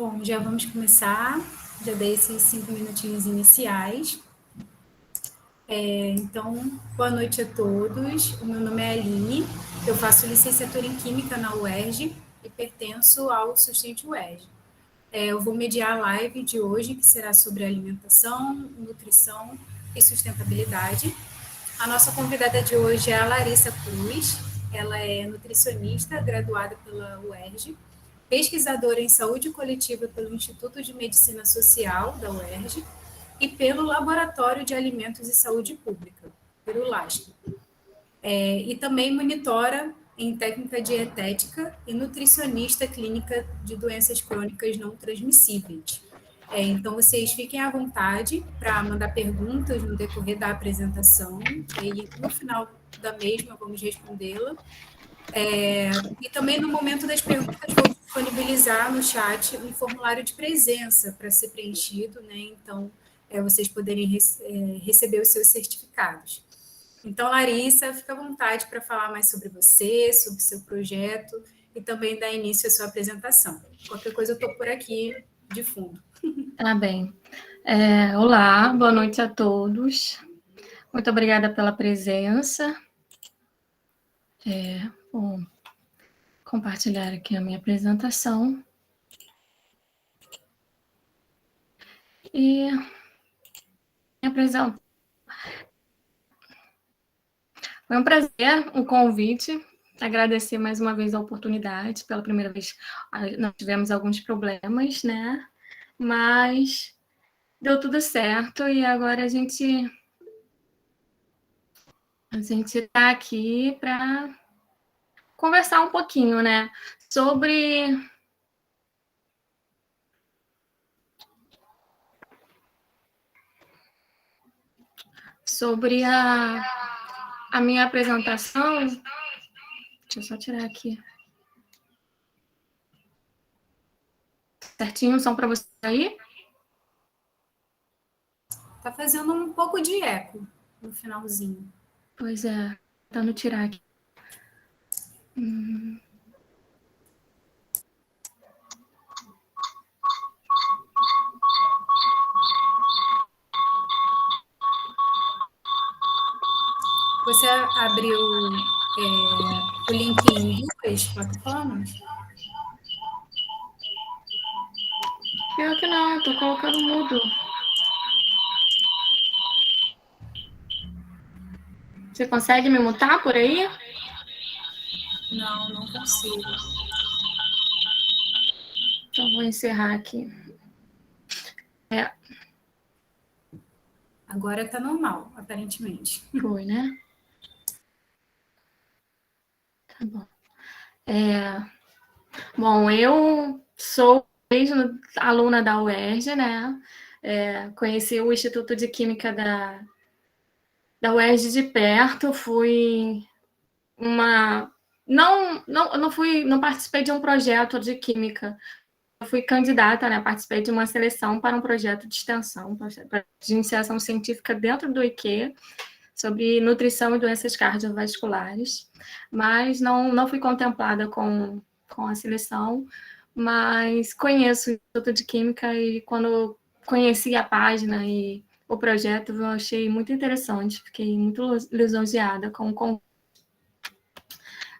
Bom, já vamos começar. Já dei esses 5 minutinhos iniciais. Então, boa noite a todos. O meu nome é Aline, eu faço licenciatura em Química na UERJ e pertenço ao Sustente UERJ. Eu vou mediar a live de hoje, que será sobre alimentação, nutrição e sustentabilidade. A nossa convidada de hoje é a Larissa Cruz. Ela é nutricionista, graduada pela UERJ, pesquisadora em saúde coletiva pelo Instituto de Medicina Social da UERJ e pelo Laboratório de Alimentos e Saúde Pública, pelo LASP. E também monitora em técnica dietética e nutricionista clínica de doenças crônicas não transmissíveis. Então, vocês fiquem à vontade para mandar perguntas no decorrer da apresentação, e no final da mesma vamos respondê-la. E também no momento das perguntas vou disponibilizar no chat um formulário de presença para ser preenchido, né? Então, vocês poderem receber os seus certificados. Então, Larissa, fica à vontade para falar mais sobre você, sobre seu projeto e também dar início à sua apresentação. Qualquer coisa eu estou por aqui de fundo. Tá bem. Olá, boa noite a todos. Muito obrigada pela presença. Vou compartilhar aqui a minha apresentação. E me apresento. Foi um prazer o convite. Agradecer mais uma vez a oportunidade. Pela primeira vez, nós tivemos alguns problemas, né? Mas deu tudo certo e agora a gente está aqui para conversar um pouquinho, né? Sobre a minha apresentação. Deixa eu só tirar aqui. Certinho o som para você aí? Tá fazendo um pouco de eco no finalzinho. Pois é, tentando tirar aqui. Você abriu o link em duas plataformas? Pior que não, eu tô colocando mudo. Você consegue me mutar por aí? Não consigo. Então, vou encerrar aqui. Agora tá normal, aparentemente. Foi, né? Tá bom. Bom, eu sou aluna da UERJ, né? Conheci o Instituto de Química da UERJ de perto, fui uma... Não participei de um projeto de química, eu fui candidata, né? Participei de uma seleção para um projeto de extensão, de iniciação científica dentro do IQ, sobre nutrição e doenças cardiovasculares, mas não fui contemplada com a seleção, mas conheço o Instituto de Química e quando conheci a página e o projeto, eu achei muito interessante, fiquei muito lisonjeada com o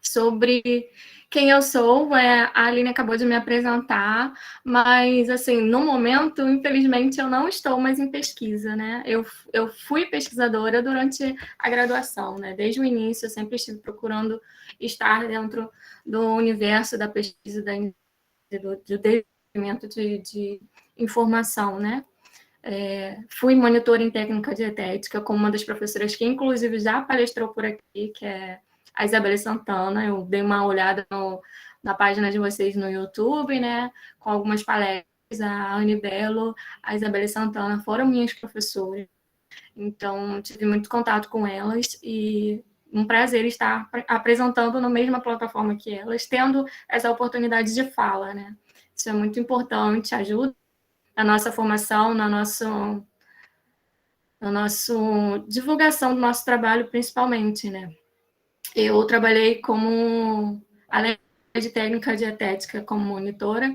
sobre quem eu sou. A Aline acabou de me apresentar, mas, assim, no momento, infelizmente, eu não estou mais em pesquisa, né? Eu fui pesquisadora durante a graduação, né? Desde o início, eu sempre estive procurando estar dentro do universo da pesquisa, do desenvolvimento de informação, né? Fui monitora em técnica dietética com uma das professoras que, inclusive, já palestrou por aqui, que é a Isabelle Santana. Eu dei uma olhada na página de vocês no YouTube, né, com algumas palestras. A Anne Bello, a Isabelle Santana foram minhas professoras, então tive muito contato com elas e um prazer estar apresentando na mesma plataforma que elas, tendo essa oportunidade de fala, né? Isso é muito importante, ajuda na nossa formação, na nossa divulgação do nosso trabalho, principalmente, né? Eu trabalhei como, além de técnica dietética como monitora,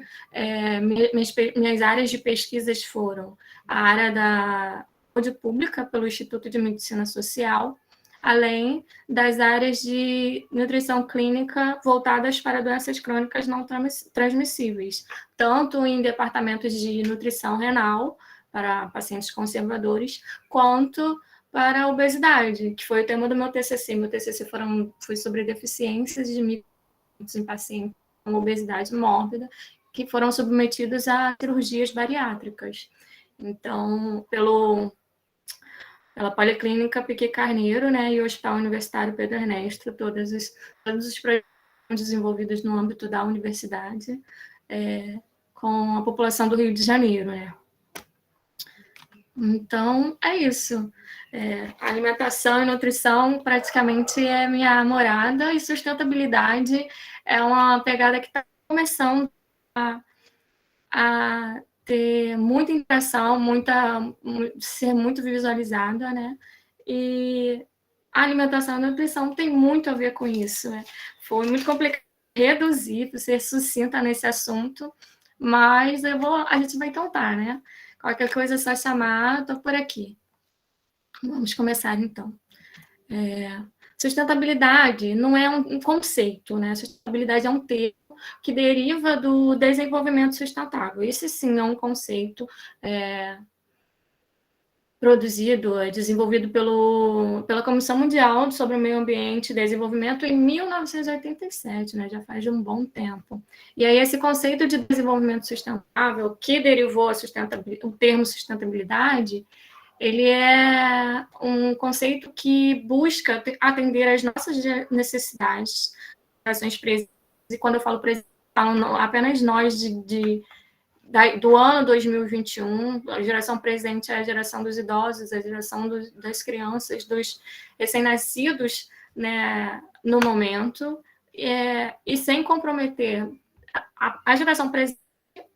minhas áreas de pesquisas foram a área da saúde pública pelo Instituto de Medicina Social, além das áreas de nutrição clínica voltadas para doenças crônicas não transmissíveis, tanto em departamentos de nutrição renal, para pacientes conservadores, quanto para a obesidade, que foi o tema do meu TCC. Meu TCC foi sobre deficiências de micronutrientes em pacientes com obesidade mórbida, que foram submetidos a cirurgias bariátricas. Então, pela Policlínica Piquet Carneiro, né, e o Hospital Universitário Pedro Ernesto, todos os projetos desenvolvidos no âmbito da universidade, com a população do Rio de Janeiro, né. Então, é isso. Alimentação e nutrição praticamente é minha morada, e sustentabilidade é uma pegada que está começando a ter muita interação, ser muito visualizada, né? E a alimentação e a nutrição tem muito a ver com isso. Né? Foi muito complicado reduzir, para ser sucinta nesse assunto, mas a gente vai tentar, né? Qualquer coisa é só chamar, estou por aqui. Vamos começar, então. Sustentabilidade não é um conceito, né? Sustentabilidade é um termo que deriva do desenvolvimento sustentável. Esse, sim, é um conceito desenvolvido pela Comissão Mundial sobre o Meio Ambiente e Desenvolvimento em 1987, né? Já faz um bom tempo. E aí esse conceito de desenvolvimento sustentável, que derivou o termo sustentabilidade, ele é um conceito que busca atender às nossas necessidades, gerações presentes, e quando eu falo presente, falo apenas nós do ano 2021, a geração presente é a geração dos idosos, a geração das crianças, dos recém-nascidos, né, no momento, e sem comprometer a geração presente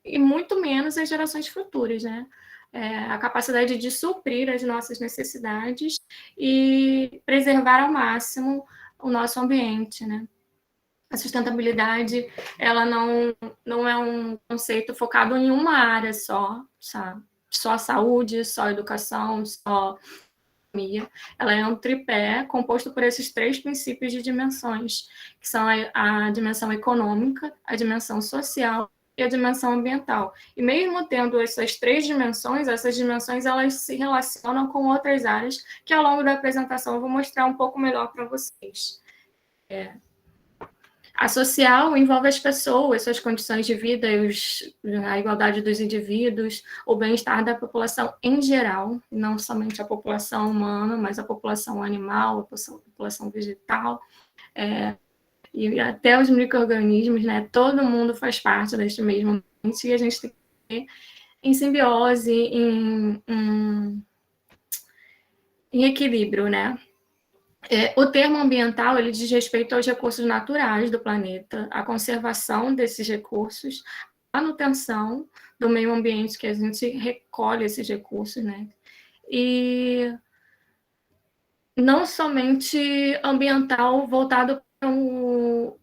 e muito menos as gerações futuras, né? A capacidade de suprir as nossas necessidades e preservar ao máximo o nosso ambiente, né? A sustentabilidade, ela não é um conceito focado em uma área só, sabe? Só saúde, só educação, só economia. Ela é um tripé composto por esses 3 princípios de dimensões, que são a dimensão econômica, a dimensão social e a dimensão ambiental. E mesmo tendo essas 3 dimensões, elas se relacionam com outras áreas que ao longo da apresentação eu vou mostrar um pouco melhor para vocês. A social envolve as pessoas, suas condições de vida, a igualdade dos indivíduos, o bem-estar da população em geral, não somente a população humana, mas a população animal, a população vegetal, e até os micro-organismos, né? Todo mundo faz parte deste mesmo ambiente e a gente tem que ter em simbiose, em equilíbrio, né? O termo ambiental, ele diz respeito aos recursos naturais do planeta, a conservação desses recursos, a manutenção do meio ambiente, que a gente recolhe esses recursos, né? E não somente ambiental voltado para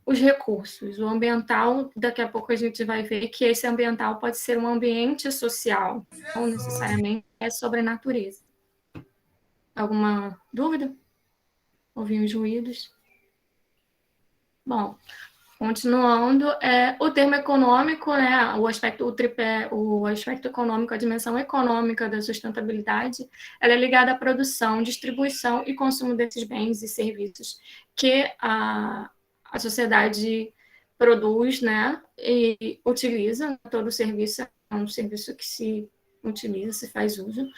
os recursos. O ambiental, daqui a pouco a gente vai ver que esse ambiental pode ser um ambiente social, não necessariamente é sobre a natureza. Alguma dúvida? Ouvi os ruídos. Bom, continuando, o termo econômico, né, o tripé, o aspecto econômico, a dimensão econômica da sustentabilidade, ela é ligada à produção, distribuição e consumo desses bens e serviços que a sociedade produz, né, e utiliza. Todo serviço é um serviço que se utiliza, se faz uso.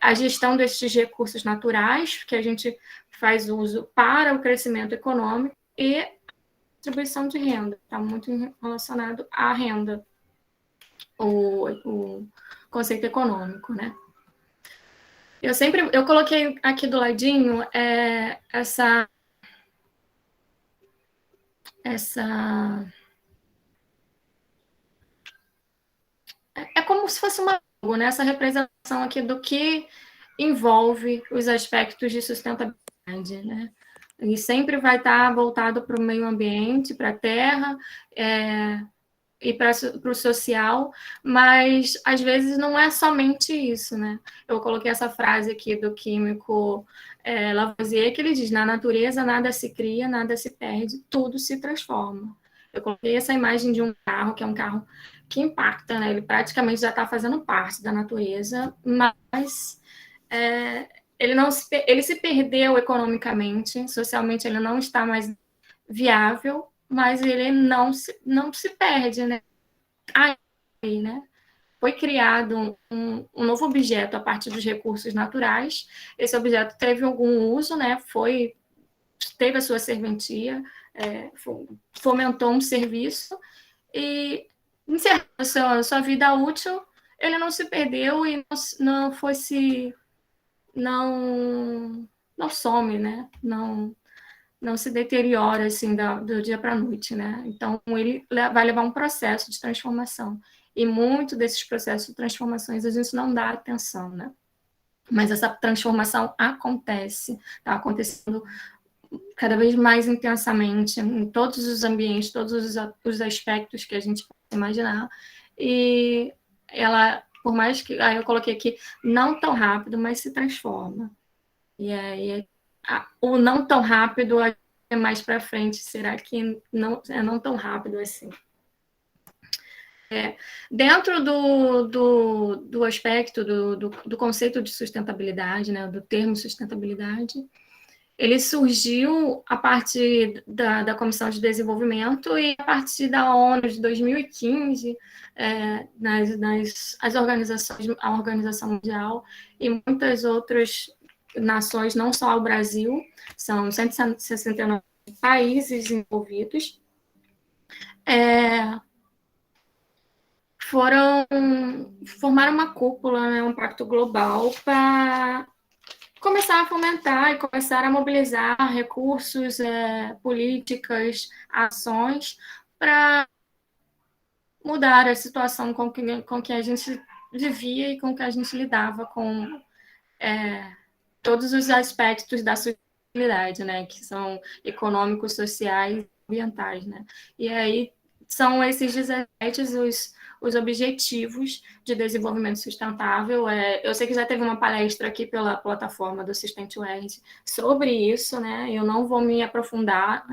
A gestão desses recursos naturais, que a gente faz uso para o crescimento econômico, e distribuição de renda, está muito relacionado à renda, o conceito econômico, né? Eu coloquei aqui do ladinho essa é como se fosse né? Essa representação aqui do que envolve os aspectos de sustentabilidade, né? e sempre vai estar voltado para o meio ambiente, para a terra, e para o social, mas às vezes não é somente isso, né? Eu coloquei essa frase aqui do químico Lavoisier, que ele diz: na natureza nada se cria, nada se perde, tudo se transforma. Eu coloquei essa imagem de um carro, que é um carro que impacta, né? Ele praticamente já está fazendo parte da natureza, mas ele se perdeu economicamente, socialmente ele não está mais viável, mas ele não se perde, né? Aí, né? Foi criado um novo objeto a partir dos recursos naturais. Esse objeto teve algum uso, né? Teve a sua serventia, fomentou um serviço e encerrou sua vida útil. Ele não se perdeu e não foi se não some, né? Não se deteriora assim do dia para a noite, né? Então ele vai levar um processo de transformação e muito desses processos de transformações a gente não dá atenção, né? Mas essa transformação acontece, está acontecendo cada vez mais intensamente em todos os ambientes, todos os aspectos que a gente pode imaginar. E ela, por mais que eu coloquei aqui, não tão rápido, mas se transforma. E aí o não tão rápido é mais para frente, será que não tão rápido assim? Dentro do aspecto do conceito de sustentabilidade, né, do termo sustentabilidade, ele surgiu a partir da Comissão de Desenvolvimento e a partir da ONU de 2015, a Organização Mundial e muitas outras nações, não só o Brasil, são 169 países envolvidos, formaram uma cúpula, né, um pacto global para começar a fomentar e começar a mobilizar recursos, políticas, ações para mudar a situação com que a gente vivia e com que a gente lidava com todos os aspectos da sustentabilidade, né, que são econômicos, sociais e ambientais, né. E aí são esses 17 os objetivos de desenvolvimento sustentável. Eu sei que já teve uma palestra aqui pela plataforma do Sustente UERJ sobre isso, né? Eu não vou me aprofundar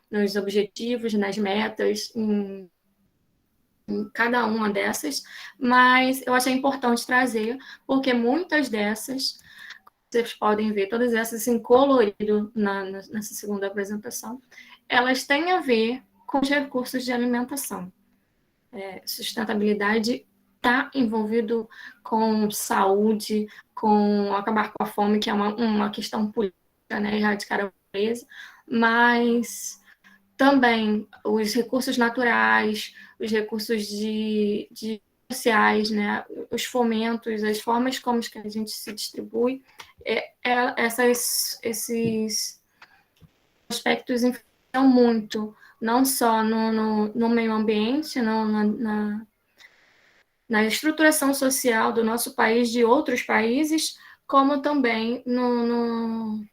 nos objetivos, nas metas, em cada uma dessas, mas eu achei importante trazer, porque muitas dessas, vocês podem ver, todas essas em colorido nessa segunda apresentação, elas têm a ver com os recursos de alimentação. Sustentabilidade está envolvido com saúde, com acabar com a fome, que é uma questão política, né, erradicar a pobreza, mas também os recursos naturais, os recursos sociais, né, os fomentos, as formas como que a gente se distribui, esses aspectos influenciam muito, não só no meio ambiente, na estruturação social do nosso país, de outros países, como também no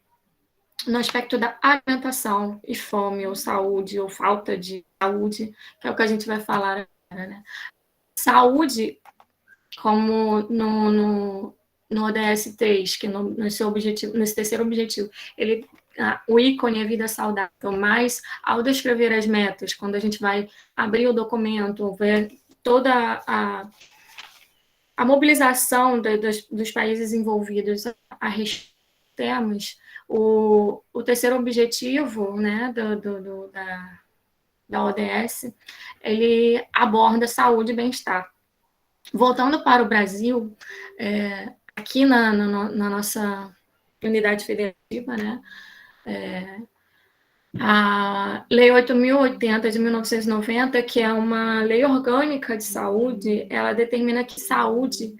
aspecto da alimentação e fome, ou saúde, ou falta de saúde, que é o que a gente vai falar agora, né? Saúde, como no ODS 3, que nesse terceiro objetivo, o ícone é vida saudável, mas ao descrever as metas, quando a gente vai abrir o documento, ver toda a mobilização dos países envolvidos a temas, o terceiro objetivo, né, da ODS, ele aborda saúde e bem-estar. Voltando para o Brasil, aqui na nossa unidade federativa, né, a Lei 8.080 de 1990, que é uma lei orgânica de saúde, ela determina que saúde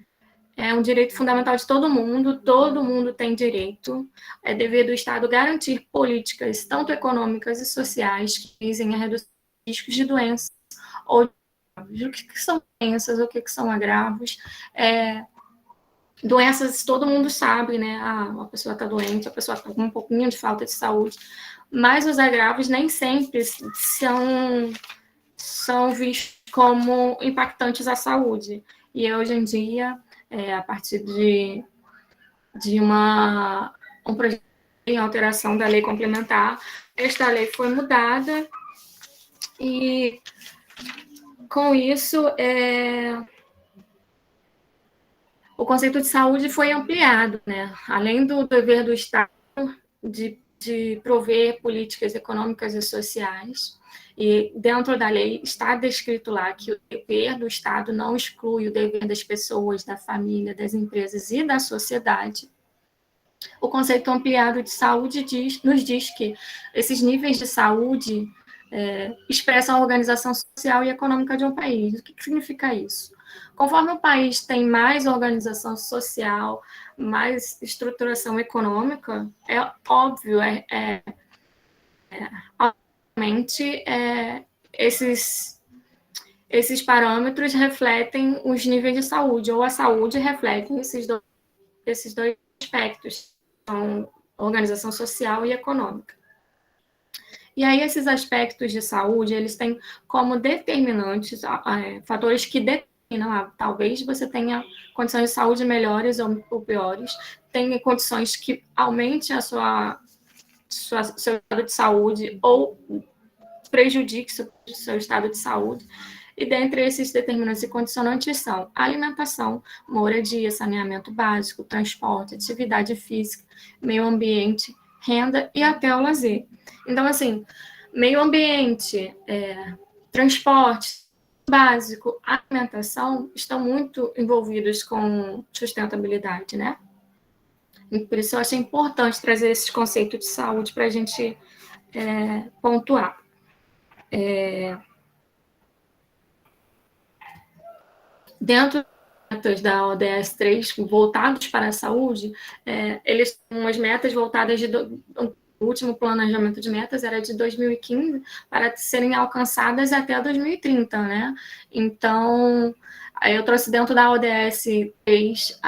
é um direito fundamental de todo mundo tem direito, é dever do Estado garantir políticas, tanto econômicas e sociais, que visem a reduzir riscos de doenças ou de agravos. O que são doenças, o que são agravos? Doenças, todo mundo sabe, né? A pessoa está doente, a pessoa está com um pouquinho de falta de saúde, mas os agravos nem sempre são vistos como impactantes à saúde. E hoje em dia, a partir de um projeto de alteração da lei complementar, esta lei foi mudada e, com isso, o conceito de saúde foi ampliado, né? Além do dever do Estado de prover políticas econômicas e sociais, e dentro da lei está descrito lá que o dever do Estado não exclui o dever das pessoas, da família, das empresas e da sociedade. O conceito ampliado de saúde nos diz que esses níveis de saúde expressam a organização social e econômica de um país. O que significa isso? Conforme o país tem mais organização social, mais estruturação econômica, é óbvio, obviamente, esses parâmetros refletem os níveis de saúde, ou a saúde reflete esses dois aspectos, são organização social e econômica. E aí, esses aspectos de saúde, eles têm como determinantes fatores que determinam, talvez você tenha condições de saúde melhores ou piores, tenha condições que aumente a seu estado de saúde ou prejudique seu estado de saúde. E dentre esses determinantes e condicionantes são alimentação, moradia, saneamento básico, transporte, atividade física, meio ambiente, renda e até o lazer. Então, assim, meio ambiente, transporte básico, alimentação estão muito envolvidos com sustentabilidade, né? E por isso eu achei importante trazer esses conceitos de saúde para a gente pontuar. Dentro da ODS 3, voltados para a saúde, eles têm umas metas voltadas o último planejamento de metas era de 2015 para serem alcançadas até 2030, né? Então, eu trouxe dentro da ODS 3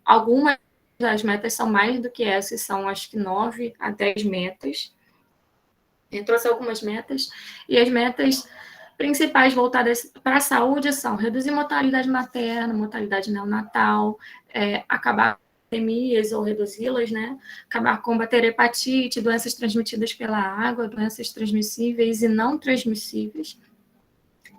algumas das metas são mais do que essas, são acho que 9 a 10 metas. Eu trouxe algumas metas, e as metas principais voltadas para a saúde são reduzir mortalidade materna, mortalidade neonatal, acabar com epidemias ou reduzi-las, né? Acabar com combater hepatite, doenças transmitidas pela água, doenças transmissíveis e não transmissíveis,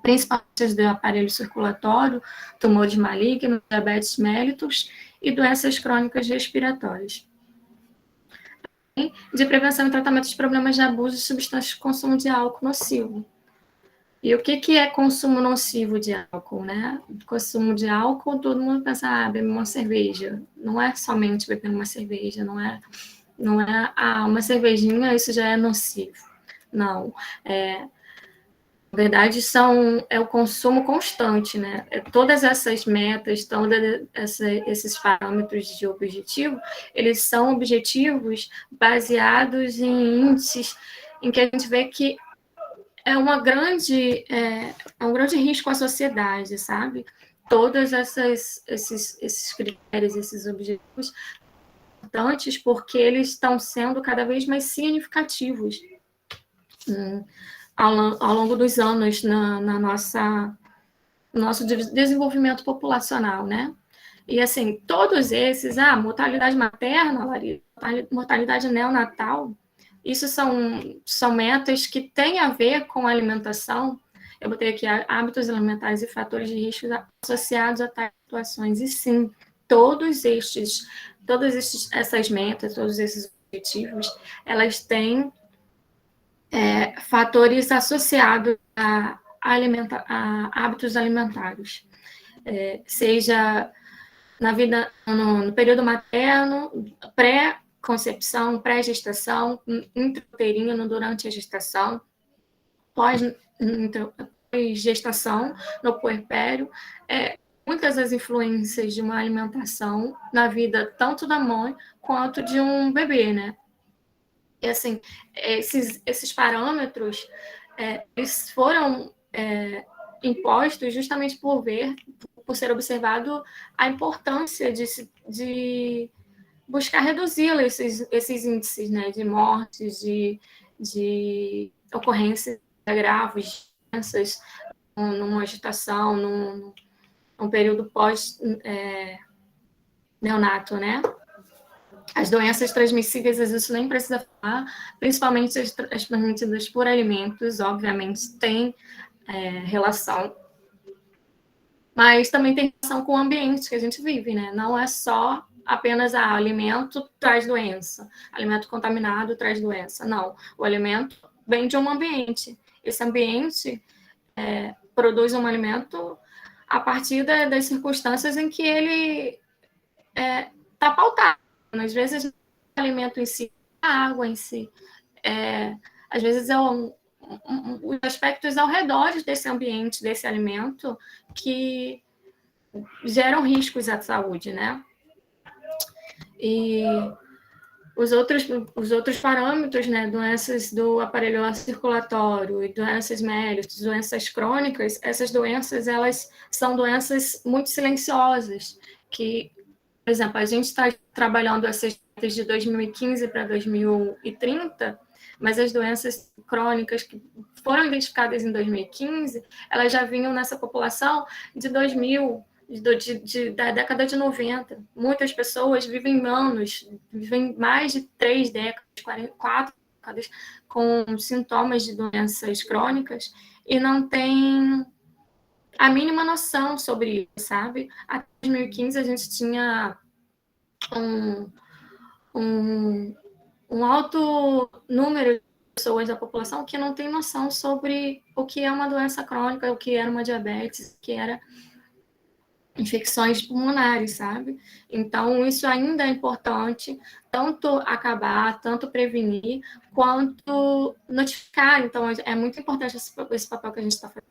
principalmente do aparelho circulatório, tumores malignos, diabetes mellitus e doenças crônicas respiratórias. De prevenção e tratamento de problemas de abuso de substâncias de consumo de álcool nocivo. E o que é consumo nocivo de álcool, né? Consumo de álcool, todo mundo pensa, beber uma cerveja. Não é somente beber uma cerveja, não é uma cervejinha, isso já é nocivo. Não, na verdade, é o consumo constante, né? Todas essas metas, esses parâmetros de objetivo, eles são objetivos baseados em índices em que a gente vê que é um grande risco à sociedade, sabe? Todos esses critérios, esses objetivos importantes, porque eles estão sendo cada vez mais significativos ao longo dos anos no nosso desenvolvimento populacional, né? E, assim, todos esses, mortalidade materna, mortalidade neonatal, isso são metas que têm a ver com a alimentação. Eu botei aqui hábitos alimentares e fatores de risco associados a tais situações. E, sim, todas essas metas, todos esses objetivos, elas têm fatores associados a hábitos alimentares, seja na vida, no período materno, pré-concepção, pré-gestação, intrauterino, durante a gestação, pós-gestação, no puerpério, muitas das influências de uma alimentação na vida tanto da mãe quanto de um bebê, né? E, assim, esses parâmetros, eles foram impostos justamente por por ser observado a importância de buscar reduzir esses índices, né, de mortes, de ocorrências graves, doenças, numa agitação, num período pós-neonato, né? As doenças transmissíveis, a gente nem precisa falar, principalmente as transmitidas por alimentos, obviamente, tem relação, mas também tem relação com o ambiente que a gente vive, né? Não é só apenas alimento traz doença, alimento contaminado traz doença. Não, o alimento vem de um ambiente. Esse ambiente produz um alimento a partir das circunstâncias em que ele está pautado. Às vezes, o alimento em si, a água em si, às vezes os aspectos ao redor desse ambiente, desse alimento, que geram riscos à saúde, né? E os outros parâmetros, né, doenças do aparelho circulatório e doenças mélites, doenças crônicas, essas doenças, elas são doenças muito silenciosas, que, por exemplo, a gente está trabalhando essas de 2015 para 2030, mas as doenças crônicas que foram identificadas em 2015, elas já vinham nessa população de 2000, da década de 90. Muitas pessoas vivem vivem mais de 3 décadas, 4 décadas, com sintomas de doenças crônicas e não tem a mínima noção sobre isso, sabe? Até 2015 a gente tinha um alto número de pessoas da população que não tem noção sobre o que é uma doença crônica, o que era uma diabetes, o que era infecções pulmonares, sabe? Então, isso ainda é importante, tanto acabar, tanto prevenir, quanto notificar. Então, é muito importante esse papel que a gente está fazendo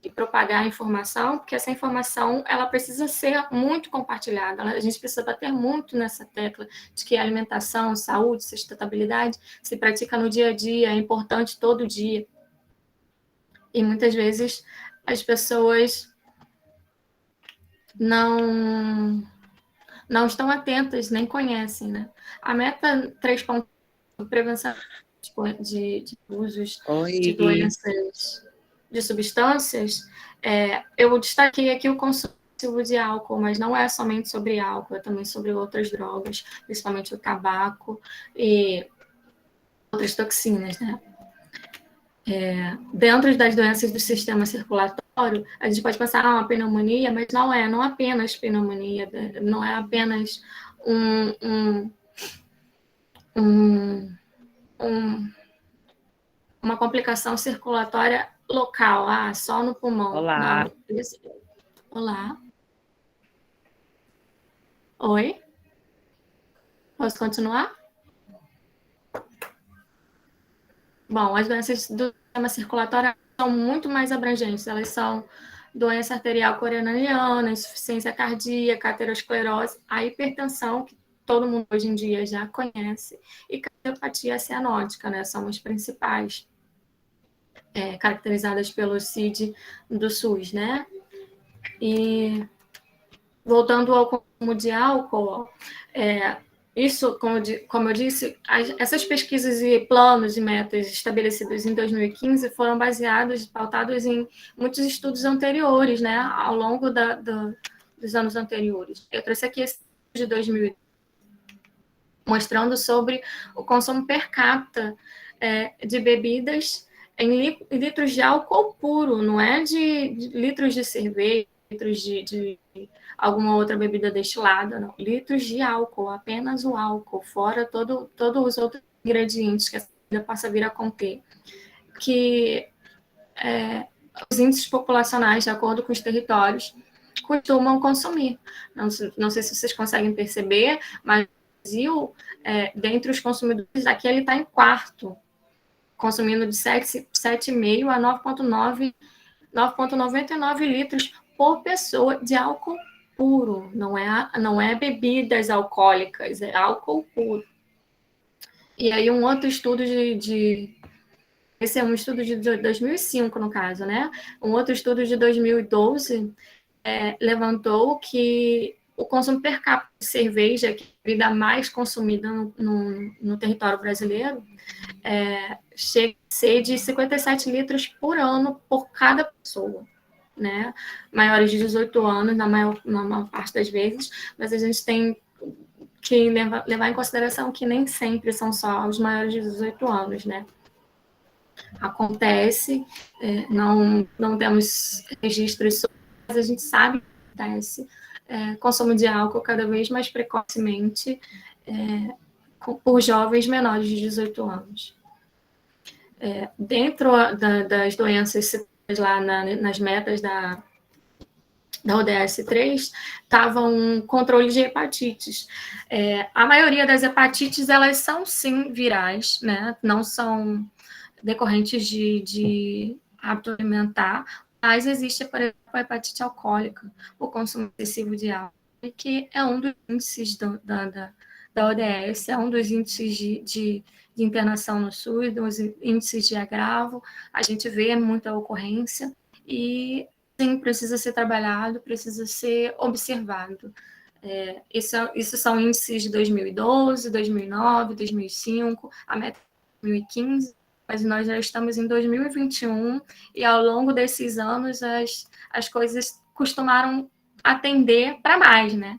de propagar a informação, porque essa informação ela precisa ser muito compartilhada. A gente precisa bater muito nessa tecla de que a alimentação, saúde, sustentabilidade se pratica no dia a dia, é importante todo dia. E muitas vezes as pessoas não estão atentas, nem conhecem, né? A meta 3.0, prevenção de usos de doenças, de substâncias, eu destaquei aqui o consumo de álcool, mas não é somente sobre álcool, é também sobre outras drogas, principalmente o tabaco e outras toxinas, né? Dentro das doenças do sistema circulatório, a gente pode pensar, uma pneumonia, mas não apenas pneumonia, não é apenas uma complicação circulatória local, só no pulmão. Olá. Não. Olá. Oi? Posso continuar? Bom, as doenças do sistema circulatório são muito mais abrangentes. Elas são doença arterial coronariana, insuficiência cardíaca, aterosclerose, a hipertensão, que todo mundo hoje em dia já conhece, e cardiopatia cianótica, né? São as principais, caracterizadas pelo CID do SUS, né? E voltando ao consumo de álcool, isso, como eu disse, essas pesquisas e planos e metas estabelecidos em 2015 foram pautados em muitos estudos anteriores, né, ao longo dos anos anteriores. Eu trouxe aqui esse de 2000, mostrando sobre o consumo per capita de bebidas em litros de álcool puro, não é de litros de cerveja, litros de alguma outra bebida destilada, não. Litros de álcool, apenas o álcool, fora todos os outros ingredientes que a bebida possa vir a conter. Que os índices populacionais, de acordo com os territórios, costumam consumir. Não sei se vocês conseguem perceber, mas no Brasil, dentre os consumidores, aqui ele está em quarto, consumindo de 7,5 a 9,99 litros por pessoa de álcool puro, não é bebidas alcoólicas, é álcool puro. E aí um outro estudo de esse é um estudo de 2005, no caso, né? Um outro estudo de 2012 levantou que o consumo per capita de cerveja, que é a bebida mais consumida no território brasileiro, chega a ser de 57 litros por ano por cada pessoa, né? Maiores de 18 anos, na maior parte das vezes, mas a gente tem que levar em consideração que nem sempre são só os maiores de 18 anos, né? Acontece, não temos registros, mas a gente sabe que acontece consumo de álcool cada vez mais precocemente por jovens menores de 18 anos. Dentro das doenças citadas lá nas metas da ODS 3, estava um controle de hepatites. A maioria das hepatites, elas são, sim, virais, né? Não são decorrentes de hábito alimentar, mas existe, por exemplo, a hepatite alcoólica, o consumo excessivo de álcool, que é um dos índices da ODS, é um dos índices de internação no SUS, dos índices de agravo. A gente vê muita ocorrência e, sim, precisa ser trabalhado, precisa ser observado. Isso são índices de 2012, 2009, 2005, a meta de 2015, mas nós já estamos em 2021 e ao longo desses anos as coisas costumaram atender para mais, né?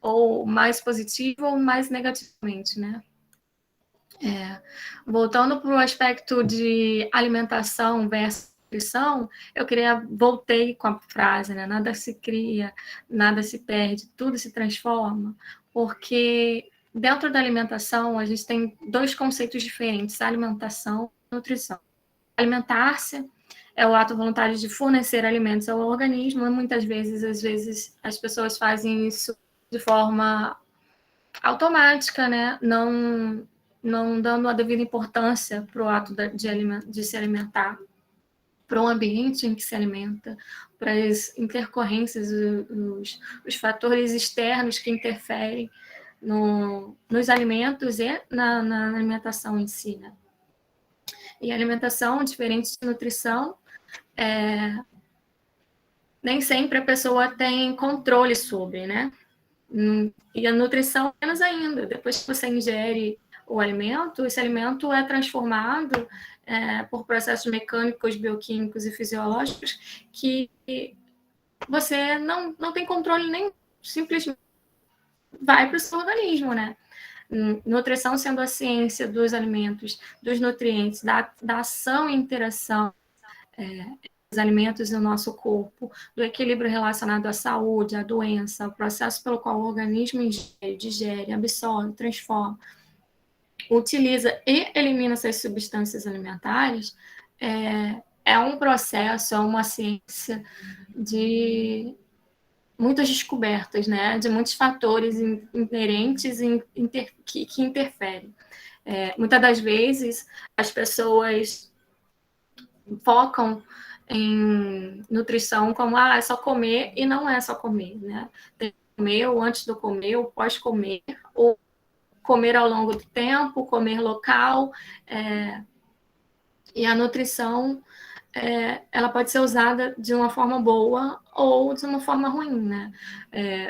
Ou mais positivo ou mais negativamente, né? Voltando para o aspecto de alimentação versus nutrição, voltei com a frase, né? Nada se cria, nada se perde, tudo se transforma, porque dentro da alimentação a gente tem dois conceitos diferentes, alimentação e nutrição. Alimentar-se é o ato voluntário de fornecer alimentos ao organismo, e muitas vezes, às vezes, as pessoas fazem isso de forma automática, né? Não dando a devida importância para o ato de se alimentar, para o ambiente em que se alimenta, para as intercorrências, os fatores externos que interferem nos alimentos e na alimentação em si, né? E a alimentação, diferente de nutrição, nem sempre a pessoa tem controle sobre, né? E a nutrição, menos ainda. Depois que você ingere o alimento, esse alimento é transformado por processos mecânicos, bioquímicos e fisiológicos que você não tem controle nem simplesmente vai para o seu organismo, né? Nutrição sendo a ciência dos alimentos, dos nutrientes, da ação e interação dos alimentos no nosso corpo, do equilíbrio relacionado à saúde, à doença, ao processo pelo qual o organismo ingere, digere, absorve, transforma, utiliza e elimina essas substâncias alimentares, é um processo, é uma ciência de muitas descobertas, né? De muitos fatores inerentes que interferem. Muitas das vezes, as pessoas focam em nutrição como é só comer, e não é só comer, né? Tem que comer ou antes do comer, ou pós-comer, ou comer ao longo do tempo, comer local, e a nutrição ela pode ser usada de uma forma boa ou de uma forma ruim, né?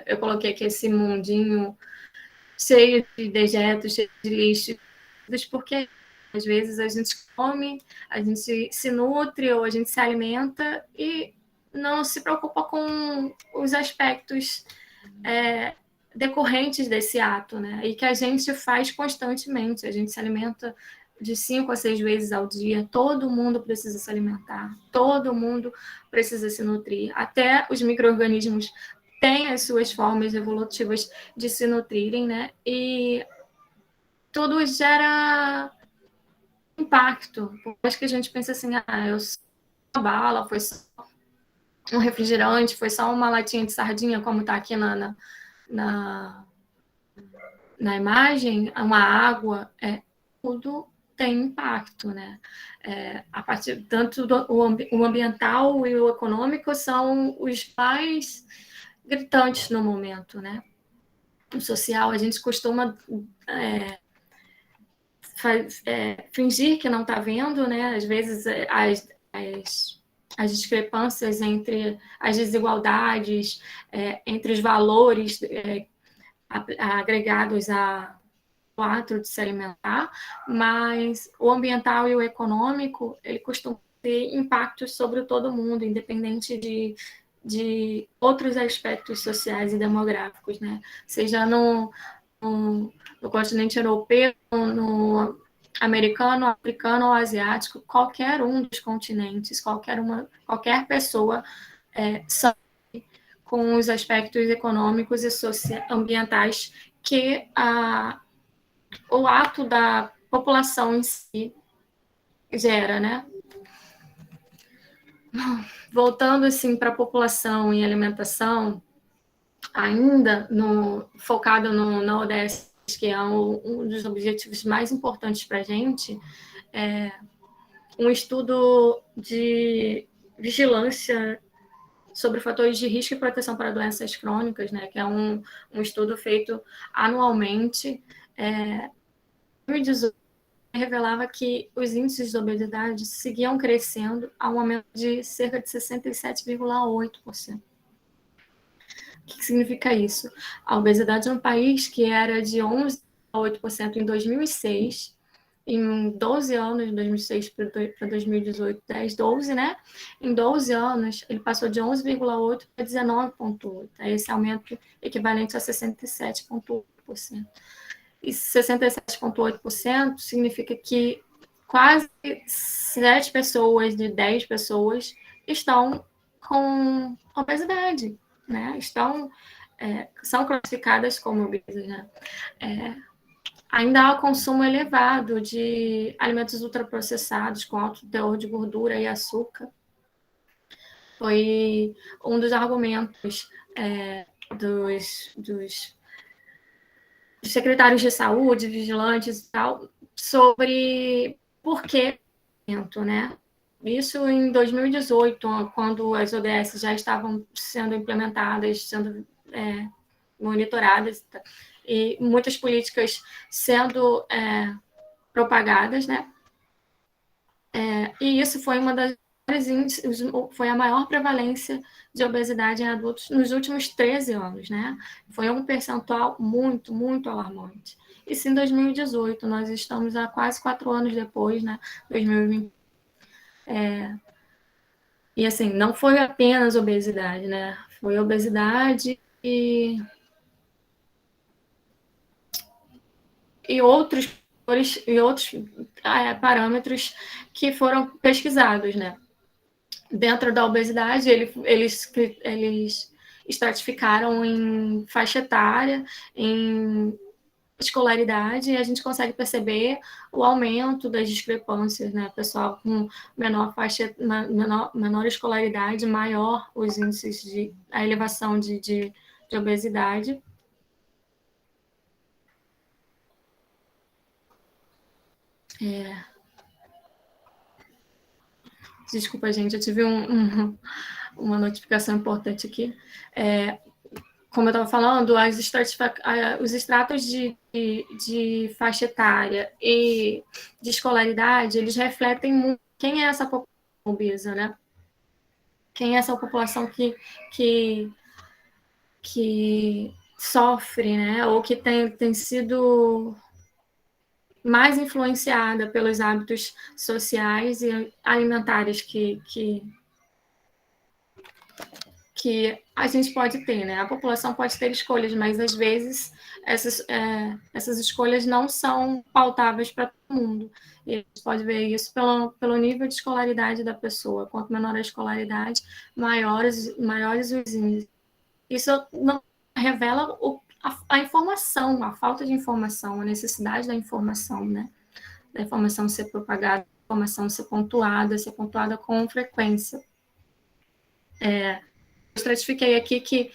Eu coloquei aqui esse mundinho cheio de dejetos, cheio de lixo, porque às vezes a gente come, a gente se nutre ou a gente se alimenta e não se preocupa com os aspectos decorrentes desse ato, né? E que a gente faz constantemente. A gente se alimenta de 5 a 6 vezes ao dia. Todo mundo precisa se alimentar. Todo mundo precisa se nutrir. Até os micro-organismos têm as suas formas evolutivas de se nutrirem, né? E tudo gera impacto. Por mais que a gente pense assim, eu sou uma bala, foi só um refrigerante, foi só uma latinha de sardinha, como está aqui na imagem, uma água, tudo tem impacto, né? A partir tanto o ambiental e o econômico são os mais gritantes no momento, né? O social, a gente costuma fingir que não está vendo, né? Às vezes as discrepâncias entre as desigualdades, entre os valores agregados ao ato de se alimentar, mas o ambiental e o econômico, ele costuma ter impactos sobre todo mundo, independente de outros aspectos sociais e demográficos, né? Seja no continente europeu, no americano, africano ou asiático, qualquer um dos continentes, qualquer pessoa sofre com os aspectos econômicos e ambientais que o ato da população em si gera, né? Voltando assim para a população e alimentação, ainda focado na ODS, que é um dos objetivos mais importantes para a gente, um estudo de vigilância sobre fatores de risco e proteção para doenças crônicas, né, que é um estudo feito anualmente. Em 2018, revelava que os índices de obesidade seguiam crescendo a um aumento de cerca de 67,8%. O que significa isso? A obesidade é um país que era de 11,8% em 2006, em 12 anos, de 2006 para 2018, 10, 12, né? Em 12 anos, ele passou de 11,8% para 19,8%. Esse aumento equivalente a 67,8%. E 67,8% significa que quase 7 pessoas de 10 pessoas estão com obesidade, né? São classificadas como obesas, né? Ainda há o consumo elevado de alimentos ultraprocessados com alto teor de gordura e açúcar. Foi um dos argumentos dos secretários de saúde, vigilantes e tal, sobre por que, né? Isso em 2018, quando as ODS já estavam sendo implementadas, sendo monitoradas, e muitas políticas sendo propagadas, né? E isso foi foi a maior prevalência de obesidade em adultos nos últimos 13 anos, né? Foi um percentual muito, muito alarmante. Isso em 2018, nós estamos há quase 4 anos depois, né? 2020. E assim, não foi apenas obesidade, né? Foi obesidade e outros parâmetros que foram pesquisados, né? Dentro da obesidade, eles estratificaram em faixa etária, em escolaridade, e a gente consegue perceber o aumento das discrepâncias, né? Pessoal com menor escolaridade, maior os índices a elevação de obesidade. Desculpa, gente, eu tive uma notificação importante aqui. Como eu estava falando, os estratos de faixa etária e de escolaridade, eles refletem muito quem é essa população obesa, né? Quem é essa população que sofre, né? Ou que tem sido mais influenciada pelos hábitos sociais e alimentares que a gente pode ter, né? A população pode ter escolhas, mas às vezes essas escolhas não são pautáveis para todo mundo. E a gente pode ver isso pelo nível de escolaridade da pessoa. Quanto menor a escolaridade, maiores os índices. Isso não revela a informação, a falta de informação, a necessidade da informação, né? Da informação ser propagada, da informação ser pontuada com frequência. Estratifiquei aqui que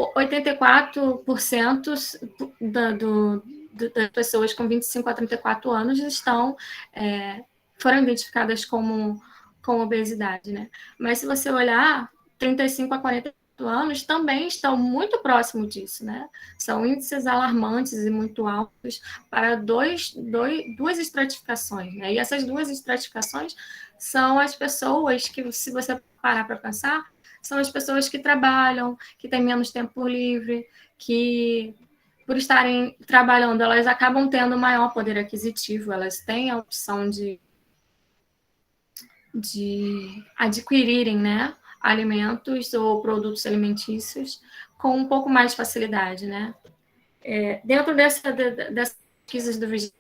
84% das pessoas com 25 a 34 anos foram identificadas com obesidade, né? Mas se você olhar, 35 a 40 anos também estão muito próximos disso, né? São índices alarmantes e muito altos para duas estratificações, né? E essas duas estratificações são as pessoas que, se você parar para pensar, são as pessoas que trabalham, que têm menos tempo livre, que, por estarem trabalhando, elas acabam tendo maior poder aquisitivo, elas têm a opção de adquirirem, né, alimentos ou produtos alimentícios com um pouco mais de facilidade, né? Dentro dessas pesquisas do Vigil,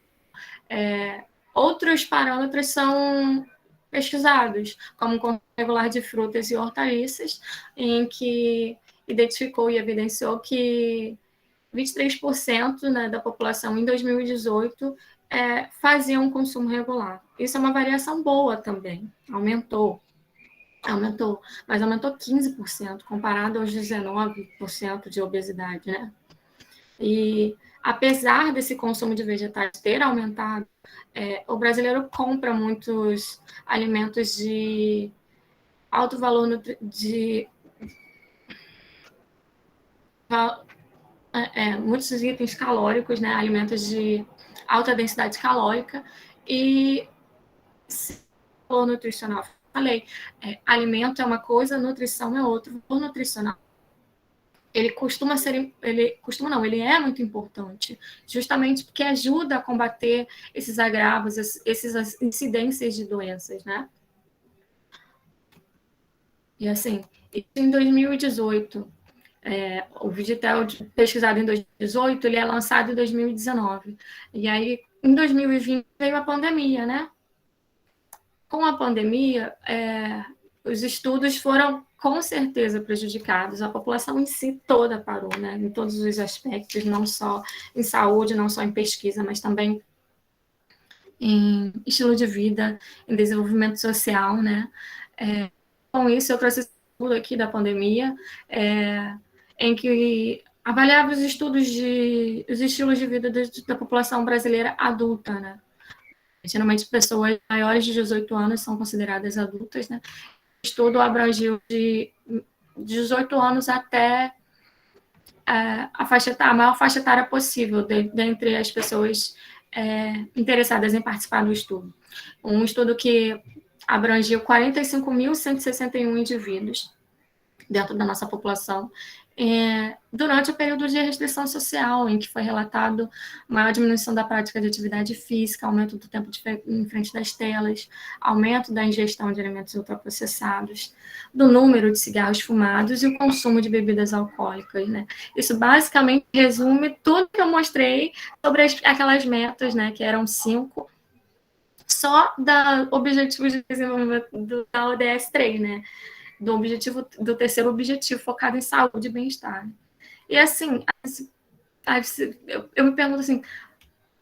outros parâmetros são pesquisados, como o consumo regular de frutas e hortaliças, em que identificou e evidenciou que 23%, né, da população em 2018 fazia um consumo regular. Isso é uma variação boa também, aumentou, mas aumentou 15% comparado aos 19% de obesidade, né? E apesar desse consumo de vegetais ter aumentado, o brasileiro compra muitos alimentos de alto valor muitos itens calóricos, né, alimentos de alta densidade calórica e valor nutricional. Falei, alimento é uma coisa, nutrição é outra. O valor nutricional, ele ele é muito importante, justamente porque ajuda a combater esses agravos, essas incidências de doenças, né? E assim, em 2018, o Vigitel, pesquisado em 2018, ele é lançado em 2019. E aí, em 2020, veio a pandemia, né? Com a pandemia, os estudos foram com certeza prejudicados. A população em si toda parou, né? Em todos os aspectos, não só em saúde, não só em pesquisa, mas também em estilo de vida, em desenvolvimento social, né? Com isso, eu trouxe esse estudo aqui da pandemia, em que avaliava os estudos os estilos de vida da população brasileira adulta, né? Geralmente, pessoas maiores de 18 anos são consideradas adultas, né? O estudo abrangiu de 18 anos até a maior faixa etária possível dentre as pessoas interessadas em participar do estudo. Um estudo que abrangiu 45.161 indivíduos dentro da nossa população, durante o período de restrição social, em que foi relatado maior diminuição da prática de atividade física, aumento do tempo em frente das telas, aumento da ingestão de alimentos ultraprocessados, do número de cigarros fumados e o consumo de bebidas alcoólicas, né? Isso basicamente resume tudo que eu mostrei sobre aquelas metas, né, que eram 5, só da Objetivos de Desenvolvimento da ODS 3, né? Do terceiro objetivo, focado em saúde e bem-estar. E assim, eu me pergunto assim,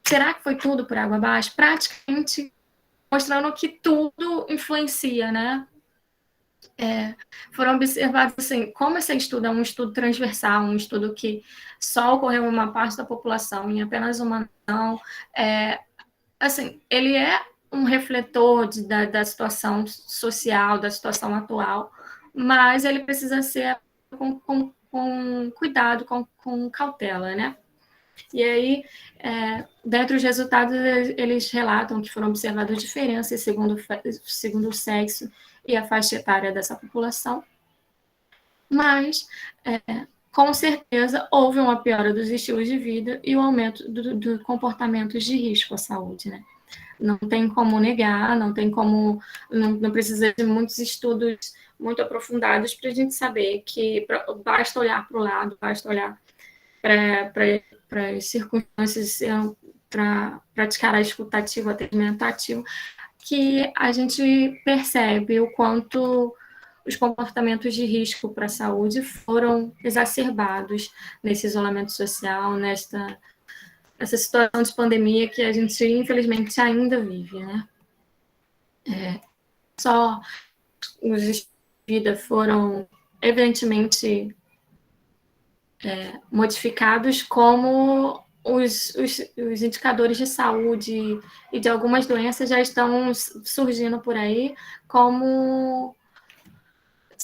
será que foi tudo por água abaixo? Praticamente mostrando que tudo influencia, né? Foram observados assim, como esse estudo é um estudo transversal, um estudo que só ocorreu em uma parte da população, em apenas uma não, assim, ele é um refletor da situação social, da situação atual, mas ele precisa ser com cuidado, com cautela, né? E aí, dentro dos resultados, eles relatam que foram observadas diferenças segundo o sexo e a faixa etária dessa população, mas, com certeza, houve uma piora dos estilos de vida e o aumento do comportamentos de risco à saúde, né? Não tem como negar, não precisa de muitos estudos muito aprofundados para a gente saber que basta olhar para o lado, basta olhar para as circunstâncias, para praticar a escutativa, atendimento ativo, que a gente percebe o quanto os comportamentos de risco para a saúde foram exacerbados nesse isolamento social, essa situação de pandemia que a gente, infelizmente, ainda vive, né? Só os estilos de vida foram, evidentemente, modificados, como os indicadores de saúde e de algumas doenças já estão surgindo por aí, como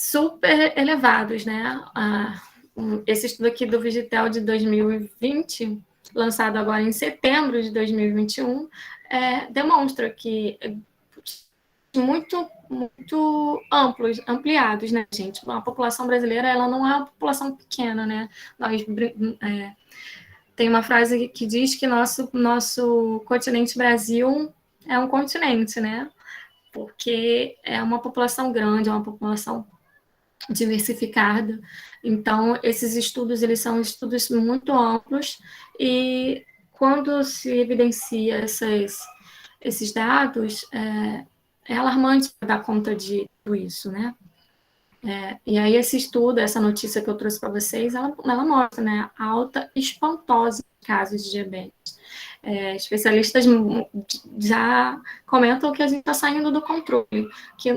super elevados, né? Esse estudo aqui do Vigitel de 2020, lançado agora em setembro de 2021, demonstra que muito ampliados, né, gente? A população brasileira, ela não é uma população pequena, né? Tem uma frase que diz que nosso continente Brasil é um continente, né? Porque é uma população grande, é uma população diversificada. Então, esses estudos, eles são estudos muito amplos e quando se evidencia esses dados, é alarmante dar conta de tudo isso, né? E aí esse estudo, essa notícia que eu trouxe para vocês, ela mostra, né, a alta espantosa de casos de diabetes. Especialistas já comentam que a gente está saindo do controle,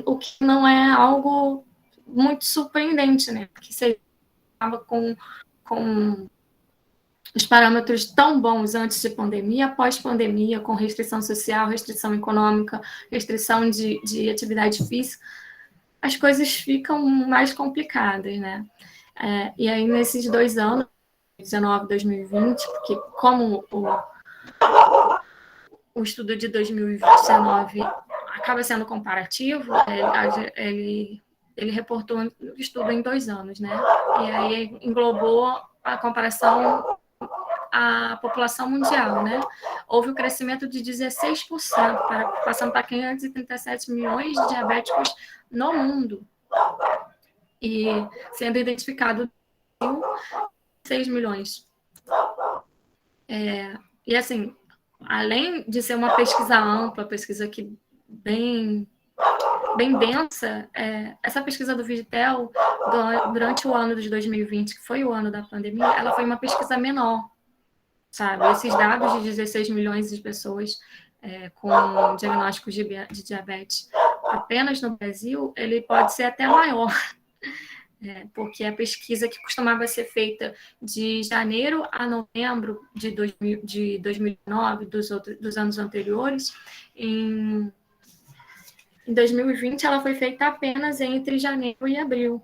o que não é algo muito surpreendente, né? Porque você estava com os parâmetros tão bons antes de pandemia, pós-pandemia, com restrição social, restrição econômica, restrição de atividade física, as coisas ficam mais complicadas, né? E aí, nesses 2 anos, 2019 e 2020, porque como o estudo de 2019 acaba sendo comparativo, ele reportou o estudo em 2 anos, né? E aí englobou a comparação à população mundial, né? Houve um crescimento de 16%, passando para 537 milhões de diabéticos no mundo. E sendo identificado 6 milhões. E assim, além de ser uma pesquisa ampla, pesquisa que bem densa, essa pesquisa do Vigitel, durante o ano de 2020, que foi o ano da pandemia, ela foi uma pesquisa menor, sabe? Esses dados de 16 milhões de pessoas com diagnósticos de diabetes apenas no Brasil, ele pode ser até maior, porque a pesquisa que costumava ser feita de janeiro a novembro de 2009, dos anos anteriores, em 2020 ela foi feita apenas entre janeiro e abril.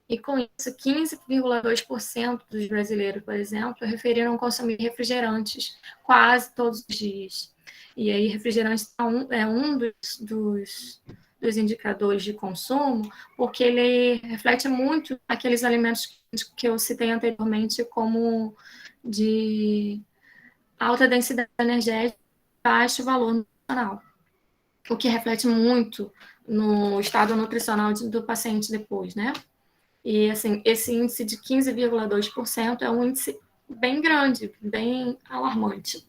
E com isso, 15,2% dos brasileiros, por exemplo, referiram consumir refrigerantes quase todos os dias. E aí, refrigerante é um dos indicadores de consumo, porque ele reflete muito aqueles alimentos que eu citei anteriormente como de alta densidade energética e baixo valor nutricional, o que reflete muito no estado nutricional do paciente depois, né? E, assim, esse índice de 15,2% é um índice bem grande, bem alarmante.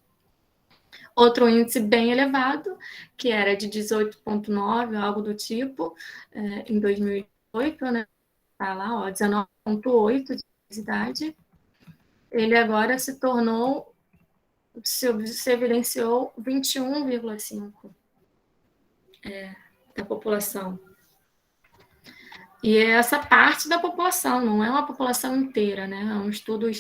Outro índice bem elevado, que era de 18,9, algo do tipo, em 2008, né? Tá lá, ó, 19,8 de obesidade. Ele agora se evidenciou 21,5 da população. E é essa parte da população, não é uma população inteira, né? É um estudo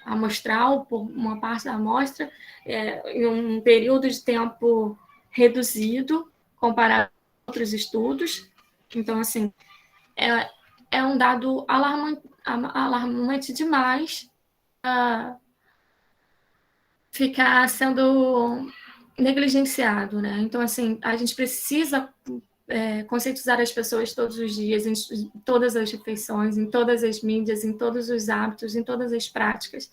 amostral, por uma parte da amostra, em um período de tempo reduzido, comparado a outros estudos. Então, assim, é um dado alarmante demais para ficar sendo negligenciado, né? Então, assim, a gente precisa conscientizar as pessoas todos os dias, em todas as refeições, em todas as mídias, em todos os hábitos, em todas as práticas.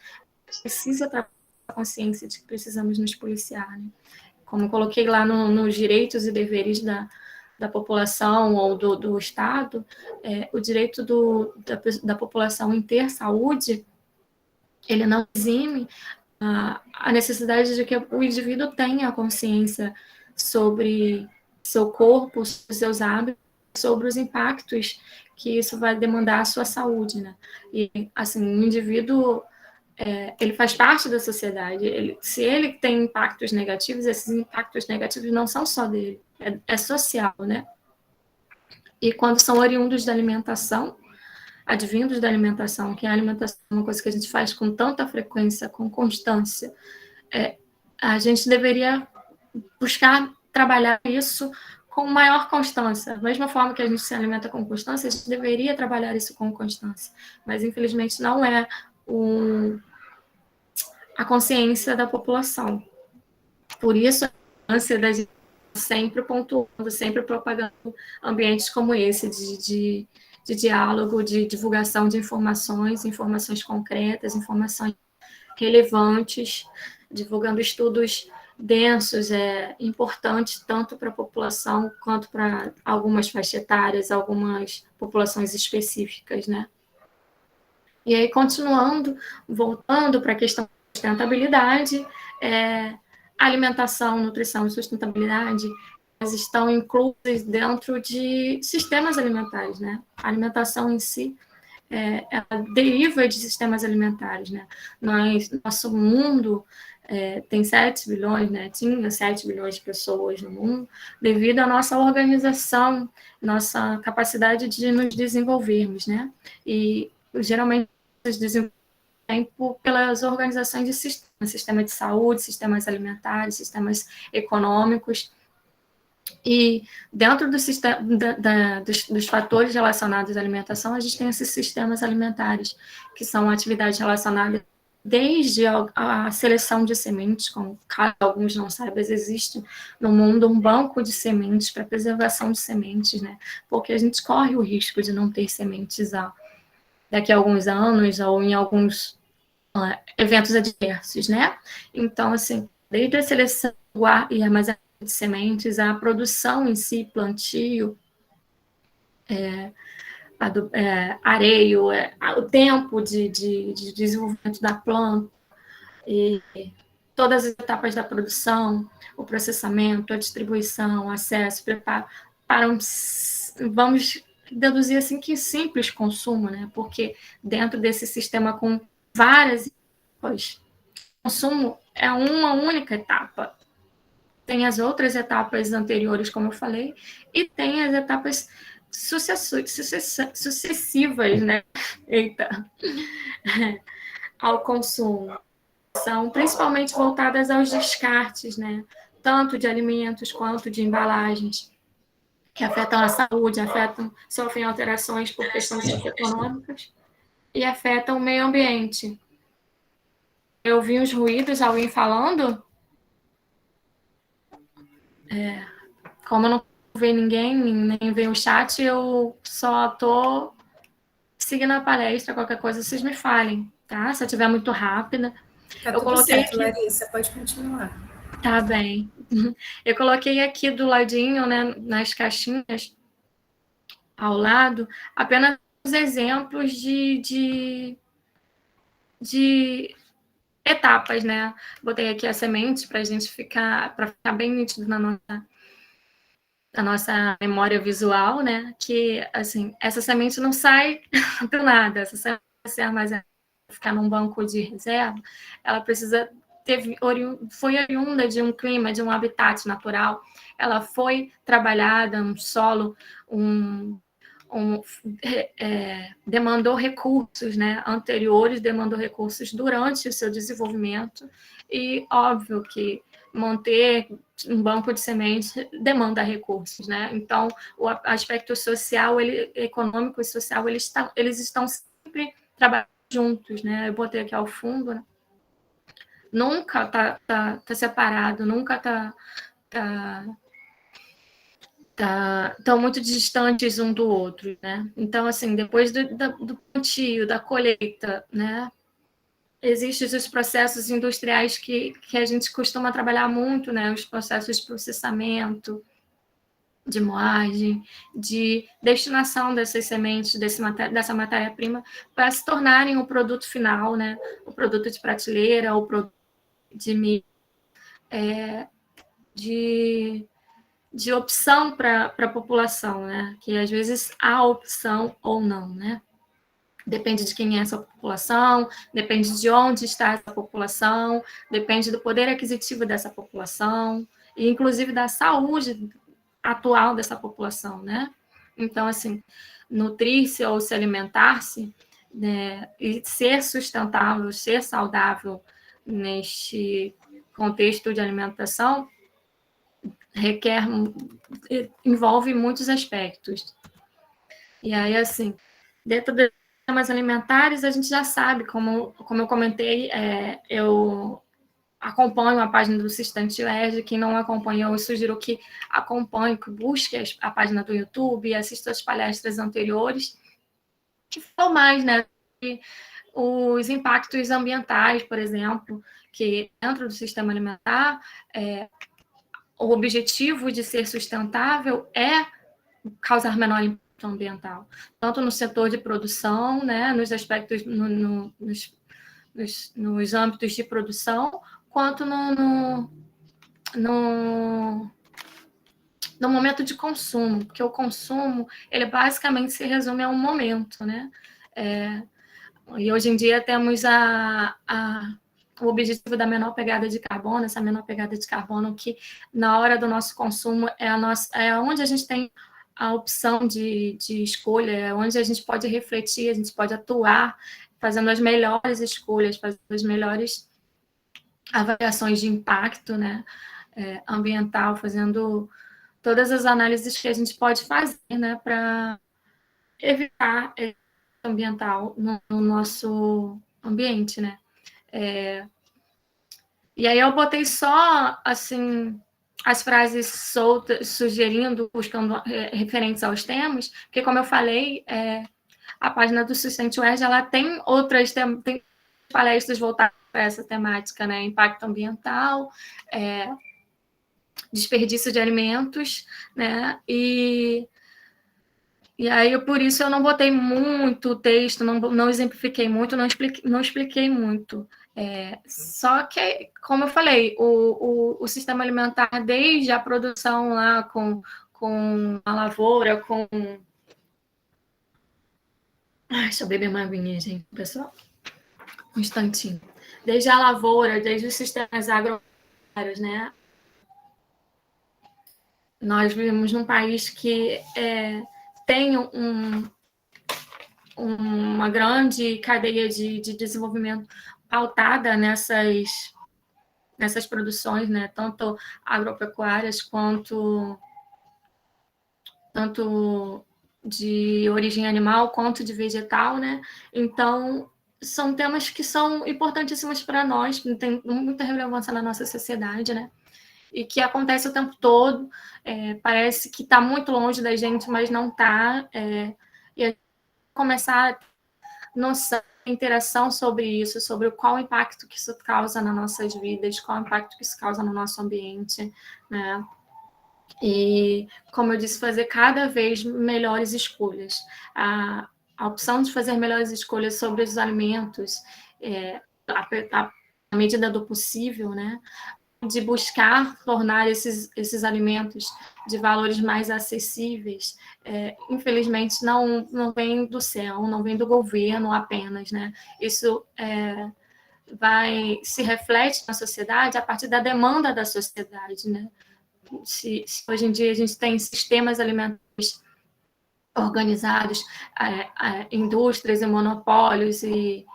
Precisa trabalhar a consciência de que precisamos nos policiar, né? Como eu coloquei lá nos direitos e deveres da população ou do Estado, o direito da população em ter saúde, ele não exime a necessidade de que o indivíduo tenha consciência sobre seu corpo, seus hábitos, sobre os impactos que isso vai demandar à sua saúde, né? E, assim, o indivíduo, ele faz parte da sociedade. Se ele tem impactos negativos, esses impactos negativos não são só dele, é social, né? E quando são oriundos da alimentação, advindos da alimentação, que a alimentação é uma coisa que a gente faz com tanta frequência, com constância, a gente deveria buscar trabalhar isso com maior constância. Da mesma forma que a gente se alimenta com constância, a gente deveria trabalhar isso com constância. Mas, infelizmente, não é a consciência da população. Por isso, a importância da gente sempre pontuando, sempre propagando ambientes como esse de diálogo, de divulgação de informações concretas, informações relevantes, divulgando estudos densos, importantes tanto para a população quanto para algumas faixas etárias, algumas populações específicas, né? E aí, continuando, voltando para a questão da sustentabilidade, alimentação, nutrição e sustentabilidade, elas estão inclusas dentro de sistemas alimentares, né? A alimentação em si, ela deriva de sistemas alimentares, né? Nosso mundo tem 7 bilhões, né? Tinha 7 bilhões de pessoas no mundo, devido à nossa organização, nossa capacidade de nos desenvolvermos, né? E, geralmente, pelas organizações de sistema de saúde, sistemas alimentares, sistemas econômicos. E dentro do sistema, dos fatores relacionados à alimentação, a gente tem esses sistemas alimentares, que são atividades relacionadas desde a seleção de sementes, como caso alguns não saibam, existe no mundo um banco de sementes para preservação de sementes, né? Porque a gente corre o risco de não ter sementes daqui a alguns anos ou em alguns eventos adversos, né? Então, assim, desde a seleção e armazenamento de sementes, a produção em si, plantio, areio, o tempo de desenvolvimento da planta, e todas as etapas da produção, o processamento, a distribuição, o acesso, preparo, vamos deduzir assim que simples consumo, né? Porque dentro desse sistema com várias etapas, consumo é uma única etapa. Tem as outras etapas anteriores, como eu falei, e tem as etapas sucessivas, né? Eita. Ao consumo. São principalmente voltadas aos descartes, né? Tanto de alimentos quanto de embalagens, que afetam a saúde, sofrem alterações por questões socioeconômicas e afetam o meio ambiente. Eu ouvi uns ruídos, alguém falando? Como eu não vejo ninguém, nem vejo o chat, eu só tô seguindo a palestra, qualquer coisa vocês me falem, tá? Se eu estiver muito rápida. Tá Eu tudo coloquei certo, aqui... Larissa, pode continuar. Tá bem. Eu coloquei aqui do ladinho, né, nas caixinhas, ao lado, apenas exemplos de etapas, né? Botei aqui a semente para ficar bem nítido na nossa memória visual, né? Que, assim, essa semente não sai do nada, essa semente se armazena, ficar num banco de reserva, ela precisa foi oriunda de um clima, de um habitat natural, ela foi trabalhada, um solo, demandou recursos, né, anteriores, demandou recursos durante o seu desenvolvimento, e óbvio que manter um banco de sementes demanda recursos, né? Então, o aspecto social, econômico e social, eles estão sempre trabalhando juntos, né? Eu botei aqui ao fundo, né? Nunca tá separado, nunca estão muito distantes um do outro, né? Então, assim, depois do plantio, da colheita, né? Existem os processos industriais que a gente costuma trabalhar muito, né? Os processos de processamento, de moagem, de destinação dessas sementes, dessa matéria-prima, para se tornarem o produto final, né? O produto de prateleira, o produto de milho, de opção para a população, né? Que às vezes há opção ou não, né? Depende de quem é essa população, depende de onde está essa população, depende do poder aquisitivo dessa população, e inclusive da saúde atual dessa população, né? Então, assim, nutrir-se ou se alimentar-se, né, e ser sustentável, ser saudável neste contexto de alimentação, envolve muitos aspectos. E aí, assim, dentro dos sistemas alimentares, a gente já sabe, como eu comentei, eu acompanho a página do Sustente UERJ. Quem não acompanha, eu sugiro que acompanhe, que busque a página do YouTube, assista as palestras anteriores, que falam mais, né, os impactos ambientais, por exemplo, que dentro do sistema alimentar, o objetivo de ser sustentável é causar menor impacto ambiental, tanto no setor de produção, né, nos aspectos, nos âmbitos de produção, quanto no momento de consumo, porque o consumo, ele basicamente se resume a um momento, né? E hoje em dia temos o objetivo da menor pegada de carbono, essa menor pegada de carbono que, na hora do nosso consumo, é onde a gente tem a opção de escolha, é onde a gente pode refletir, a gente pode atuar, fazendo as melhores escolhas, fazendo as melhores avaliações de impacto, né, ambiental, fazendo todas as análises que a gente pode fazer, né, para evitar ambiental no nosso ambiente, né? E aí eu botei só, assim, as frases soltas, sugerindo, buscando referentes aos temas, porque, como eu falei, a página do Sustente UERJ, ela tem tem palestras voltadas para essa temática, né? Impacto ambiental, desperdício de alimentos, né? E aí, por isso, eu não botei muito texto, não exemplifiquei muito, não expliquei muito. Só que, como eu falei, o sistema alimentar, desde a produção lá com a lavoura, deixa eu beber uma aguinha, gente, pessoal. Um instantinho. Desde a lavoura, desde os sistemas agropecuários, né? Nós vivemos num país que tem uma grande cadeia de desenvolvimento pautada nessas produções, né, tanto agropecuárias tanto de origem animal quanto de vegetal, né? Então, são temas que são importantíssimos para nós, que têm muita relevância na nossa sociedade, né? E que acontece o tempo todo. Parece que está muito longe da gente, mas não está. E a gente começar a nossa interação sobre isso, sobre qual impacto que isso causa nas nossas vidas, qual impacto que isso causa no nosso ambiente, né? E, como eu disse, fazer cada vez melhores escolhas. A opção de fazer melhores escolhas sobre os alimentos, à medida do possível, né? De buscar tornar esses alimentos de valores mais acessíveis, infelizmente não vem do céu, não vem do governo apenas, né? Isso se reflete na sociedade a partir da demanda da sociedade, né? Se hoje em dia a gente tem sistemas alimentares organizados, indústrias e monopólios e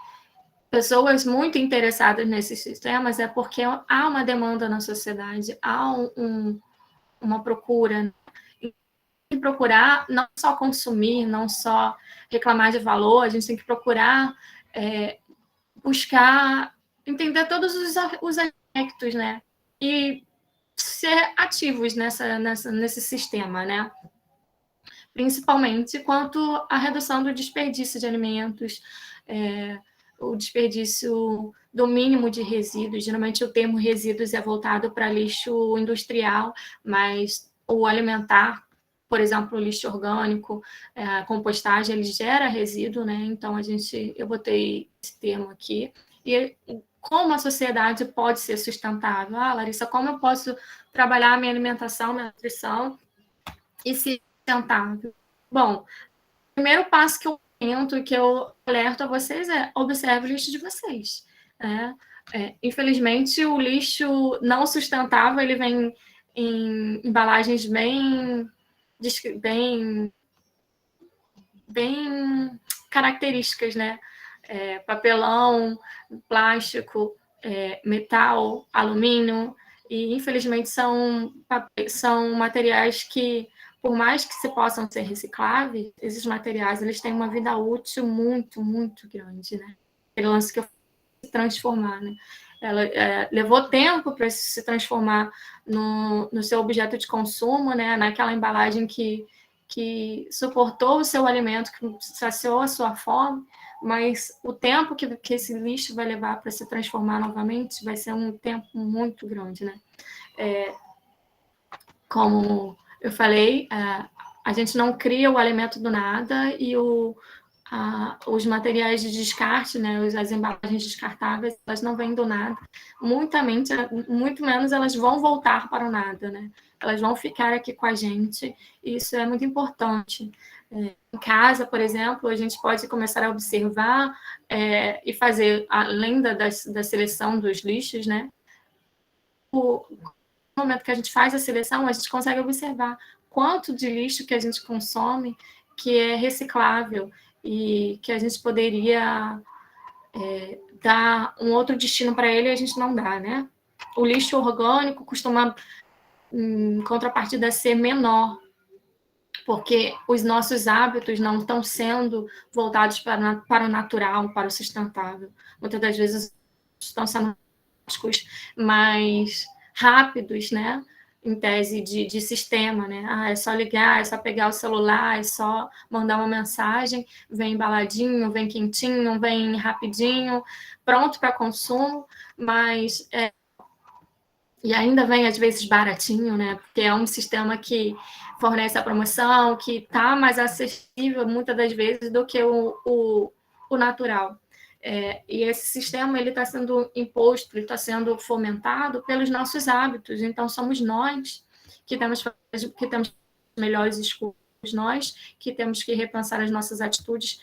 pessoas muito interessadas nesses sistemas, é porque há uma demanda na sociedade, há uma procura. E procurar não só consumir, não só reclamar de valor, a gente tem que procurar buscar entender todos os aspectos, né? E ser ativos nesse sistema, né? Principalmente quanto à redução do desperdício de alimentos, o desperdício do mínimo de resíduos. Geralmente o termo resíduos é voltado para lixo industrial, mas o alimentar, por exemplo, o lixo orgânico, a compostagem, ele gera resíduo, né? Então eu botei esse termo aqui. E como a sociedade pode ser sustentável? Larissa, como eu posso trabalhar a minha alimentação, minha nutrição e ser sustentável? Bom, o primeiro passo que eu oriento e que eu alerto a vocês é observe o lixo de vocês. Né? Infelizmente, o lixo não sustentável, ele vem em embalagens bem características, né? Papelão, plástico, metal, alumínio, E, infelizmente, são materiais que, por mais que se possam ser recicláveis, esses materiais eles têm uma vida útil muito, muito grande, né? Aquele lance que eu se transformar, né? Ela levou tempo para se transformar no seu objeto de consumo, né? Naquela embalagem que suportou o seu alimento, que saciou a sua fome, mas o tempo que esse lixo vai levar para se transformar novamente vai ser um tempo muito grande, né? Como eu falei, a gente não cria o alimento do nada e os materiais de descarte, né, as embalagens descartáveis, elas não vêm do nada. Muito menos elas vão voltar para o nada, né? Elas vão ficar aqui com a gente, e isso é muito importante. Em casa, por exemplo, a gente pode começar a observar e fazer, além da seleção dos lixos, né? No momento que a gente faz a seleção, a gente consegue observar quanto de lixo que a gente consome que é reciclável e que a gente poderia dar um outro destino para ele e a gente não dá, né? O lixo orgânico costuma, em contrapartida, ser menor, porque os nossos hábitos não estão sendo voltados para o natural, para o sustentável. Muitas das vezes estão sendo mais rápidos, né? Em tese de sistema, né? É só ligar, é só pegar o celular, é só mandar uma mensagem, vem embaladinho, vem quentinho, vem rapidinho, pronto para consumo, mas e ainda vem às vezes baratinho, né? Porque é um sistema que fornece a promoção, que está mais acessível muitas das vezes do que o natural. E esse sistema ele está sendo imposto, ele está sendo fomentado pelos nossos hábitos. Então somos nós que temos melhores escolhas, nós que temos que repensar as nossas atitudes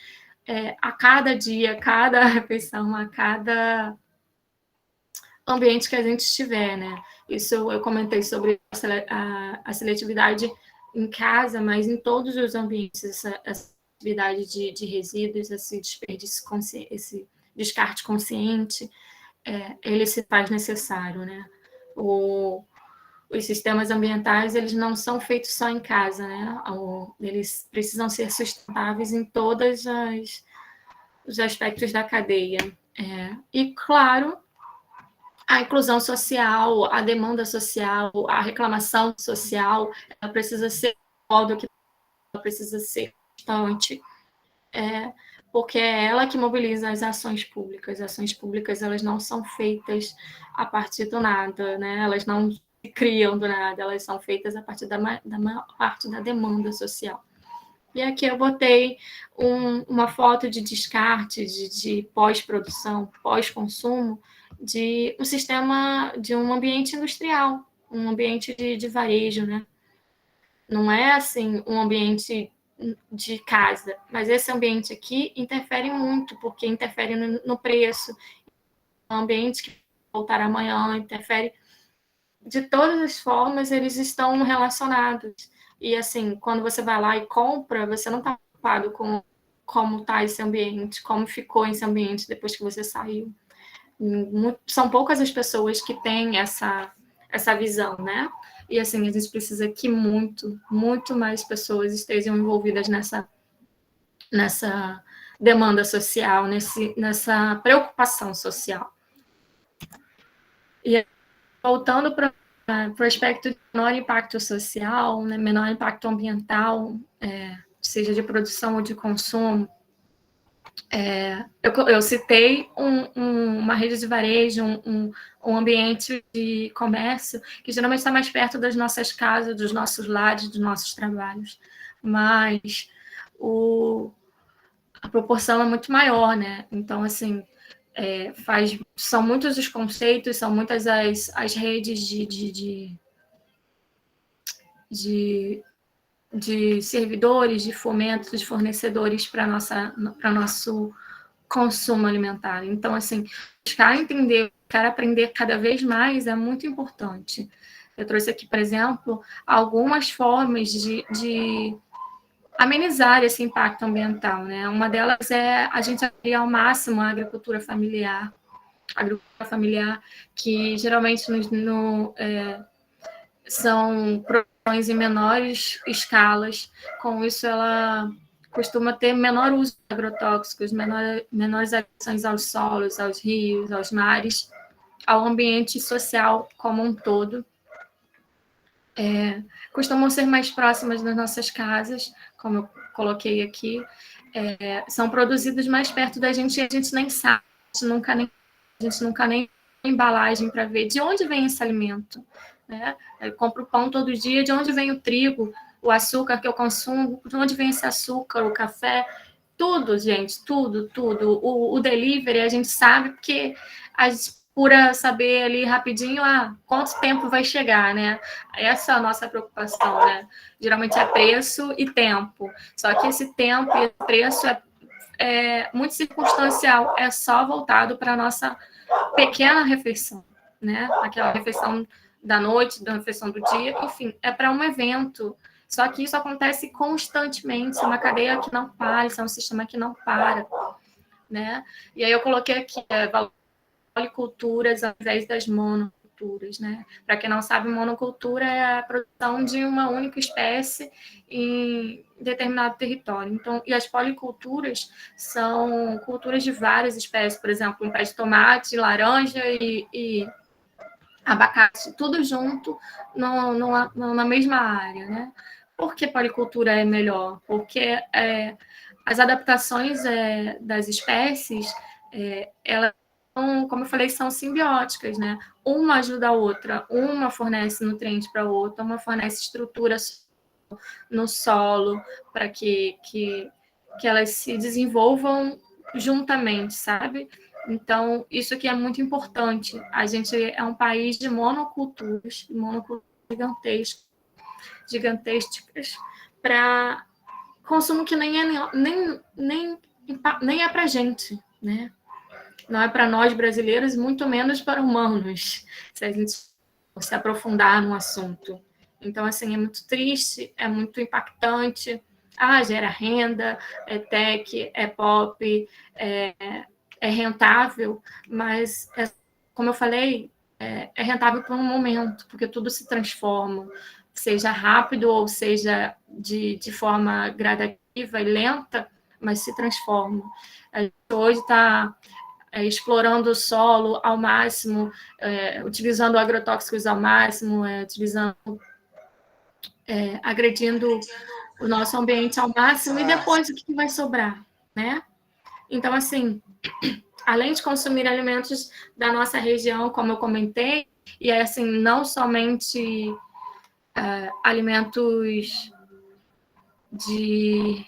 a cada dia, a cada refeição, a cada ambiente que a gente estiver, né? Isso eu comentei sobre a seletividade em casa, mas em todos os ambientes, essa atividade de resíduos, esse desperdício consciente, esse descarte consciente, ele se faz necessário, né? Os sistemas ambientais, eles não são feitos só em casa, né? Eles precisam ser sustentáveis em todos os aspectos da cadeia. E, claro, a inclusão social, a demanda social, a reclamação social, ela precisa ser modo que ela precisa ser constante, porque é ela que mobiliza as ações públicas. As ações públicas, elas não são feitas a partir do nada, né? Elas não se criam do nada, elas são feitas a partir da maior parte da demanda social. E aqui eu botei uma foto de descarte, de pós-produção, pós-consumo, de um sistema, de um ambiente industrial, um ambiente de varejo, né? Não é assim um ambiente de casa, mas esse ambiente aqui interfere muito, porque interfere no preço, no ambiente que voltar amanhã, interfere de todas as formas, eles estão relacionados. E assim, quando você vai lá e compra, você não está preocupado com como está esse ambiente, como ficou esse ambiente depois que você saiu. São poucas as pessoas que têm essa visão, né? E assim, a gente precisa que muito mais pessoas estejam envolvidas nessa demanda social, nessa preocupação social. E voltando para o aspecto de menor impacto social, né, menor impacto ambiental, seja de produção ou de consumo, eu citei uma rede de varejo, um ambiente de comércio que geralmente está mais perto das nossas casas, dos nossos lares, dos nossos trabalhos, mas a proporção é muito maior, né? Então, assim, são muitos os conceitos, são muitas as redes de servidores, de fomento, de fornecedores para nosso consumo alimentar. Então, assim, buscar entender, buscar aprender cada vez mais é muito importante. Eu trouxe aqui, por exemplo, algumas formas de amenizar esse impacto ambiental, né? Uma delas é a gente apoiar ao máximo a agricultura familiar, agricultura familiar, que geralmente são produções em menores escalas. Com isso, ela costuma ter menor uso de agrotóxicos, menores agressões aos solos, aos rios, aos mares, ao ambiente social como um todo. Costumam ser mais próximas das nossas casas, como eu coloquei aqui, são produzidos mais perto da gente e a gente nem sabe, a gente nunca nem tem embalagem para ver de onde vem esse alimento. Né? Eu compro pão todo dia, de onde vem o trigo, o açúcar que eu consumo, de onde vem esse açúcar, o café, tudo, gente, tudo. O delivery a gente sabe porque a gente procura saber ali rapidinho quanto tempo vai chegar, né? Essa é a nossa preocupação, né? Geralmente é preço e tempo. Só que esse tempo e preço é muito circunstancial, é só voltado para a nossa pequena refeição, né? Aquela refeição da noite, da refeição do dia, enfim, é para um evento. Só que isso acontece constantemente, é uma cadeia que não para, isso é um sistema que não para, né? E aí eu coloquei aqui policulturas ao invés das monoculturas, né? Para quem não sabe, monocultura é a produção de uma única espécie em determinado território. Então, e as policulturas são culturas de várias espécies, por exemplo, um pé de tomate, laranja e abacate, tudo junto na mesma área, né? Por que policultura é melhor? Porque as adaptações das espécies, elas são, como eu falei, são simbióticas, né? Uma ajuda a outra, uma fornece nutrientes para a outra, uma fornece estrutura no solo para que elas se desenvolvam juntamente, sabe? Então, isso aqui é muito importante. A gente é um país de monoculturas gigantescas, para consumo que nem é para a gente, né? Não é para nós brasileiros, muito menos para humanos, se a gente se aprofundar no assunto. Então, assim, é muito triste, é muito impactante. Gera renda, é tech, é pop, é rentável, mas, como eu falei, é rentável por um momento, porque tudo se transforma, seja rápido ou seja de forma gradativa e lenta, mas se transforma. A gente hoje está explorando o solo ao máximo, utilizando agrotóxicos ao máximo, agredindo o nosso ambiente ao máximo, e depois o que vai sobrar, né? Então, assim, além de consumir alimentos da nossa região, como eu comentei, e assim, não somente alimentos de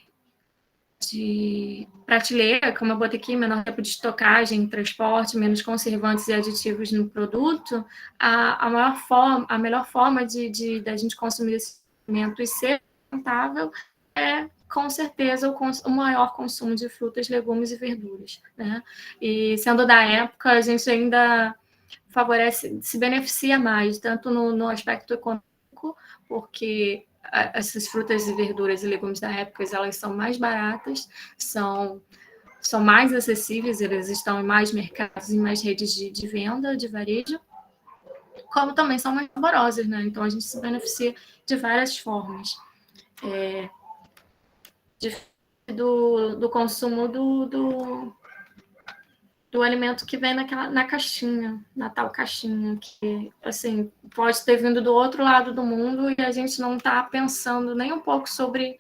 prateleira, como eu botei aqui, menor tempo de estocagem, transporte, menos conservantes e aditivos no produto, a melhor forma da gente consumir esse alimento e ser rentável é, com certeza, o maior consumo de frutas, legumes e verduras, né? E sendo da época, a gente ainda se beneficia mais, tanto no aspecto econômico, porque essas frutas e verduras e legumes da época, elas são mais baratas, são mais acessíveis, eles estão em mais mercados e mais redes de venda, de varejo, como também são mais saborosas, né? Então a gente se beneficia de várias formas. Do consumo do alimento que vem na caixinha, na tal caixinha, que, assim, pode ter vindo do outro lado do mundo e a gente não está pensando nem um pouco sobre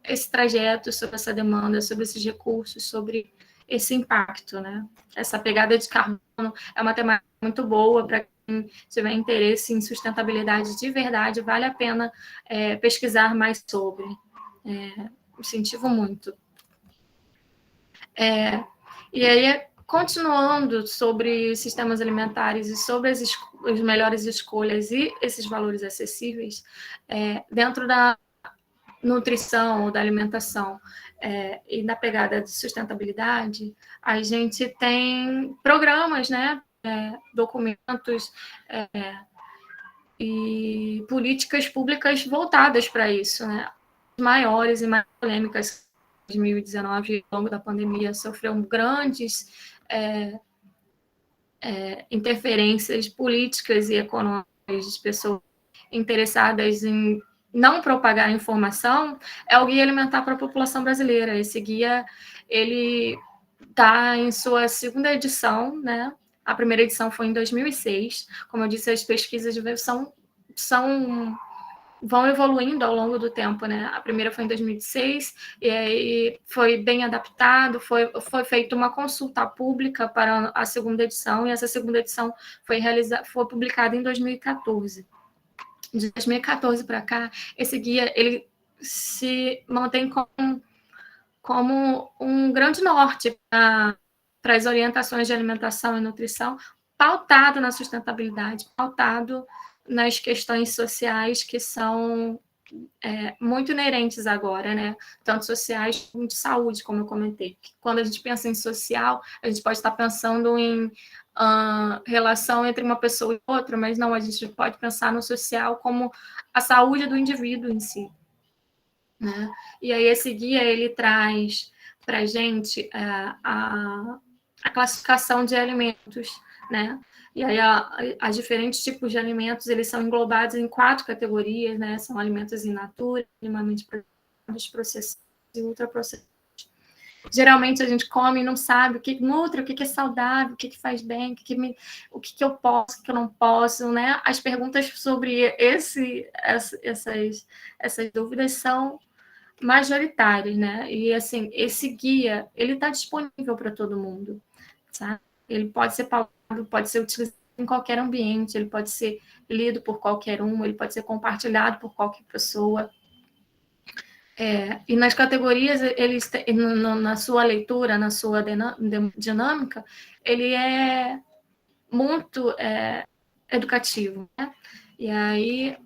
esse trajeto, sobre essa demanda, sobre esses recursos, sobre esse impacto, né? Essa pegada de carbono é uma temática muito boa para quem tiver interesse em sustentabilidade de verdade, vale a pena pesquisar mais sobre. Incentivo muito. E aí, continuando sobre sistemas alimentares e sobre as melhores escolhas e esses valores acessíveis, dentro da nutrição ou da alimentação e da pegada de sustentabilidade, a gente tem programas, né, documentos e políticas públicas voltadas para isso, né? Maiores e mais polêmicas. 2019, ao longo da pandemia, sofreu grandes interferências políticas e econômicas de pessoas interessadas em não propagar informação, é o Guia Alimentar para a População Brasileira. Esse guia, ele está em sua segunda edição, né? A primeira edição foi em 2006. Como eu disse, as pesquisas vão evoluindo ao longo do tempo, né? A primeira foi em 2006, e aí foi bem adaptado, foi feita uma consulta pública para a segunda edição, e essa segunda edição foi publicada em 2014. De 2014 para cá, esse guia ele se mantém como um grande norte para as orientações de alimentação e nutrição, pautado na sustentabilidade, pautado nas questões sociais que são muito inerentes agora, né? Tanto sociais como de saúde, como eu comentei. Quando a gente pensa em social, a gente pode estar pensando em relação entre uma pessoa e outra, mas não, a gente pode pensar no social como a saúde do indivíduo em si, né? E aí esse guia, ele traz para a gente a classificação de alimentos, né? E aí os diferentes tipos de alimentos, eles são englobados em 4 categorias, né? São alimentos in natura, minimamente processados e ultraprocessados. Geralmente a gente come e não sabe o que nutre, o que é saudável, o que faz bem, o que eu posso, o que eu não posso, né? As perguntas sobre essas dúvidas são majoritárias, né? E assim, esse guia, ele está disponível para todo mundo, sabe? Ele pode ser pautado, pode ser utilizado em qualquer ambiente, ele pode ser lido por qualquer um, ele pode ser compartilhado por qualquer pessoa. E nas categorias, eles na sua leitura, na sua dinâmica, ele é muito educativo, né? E aí,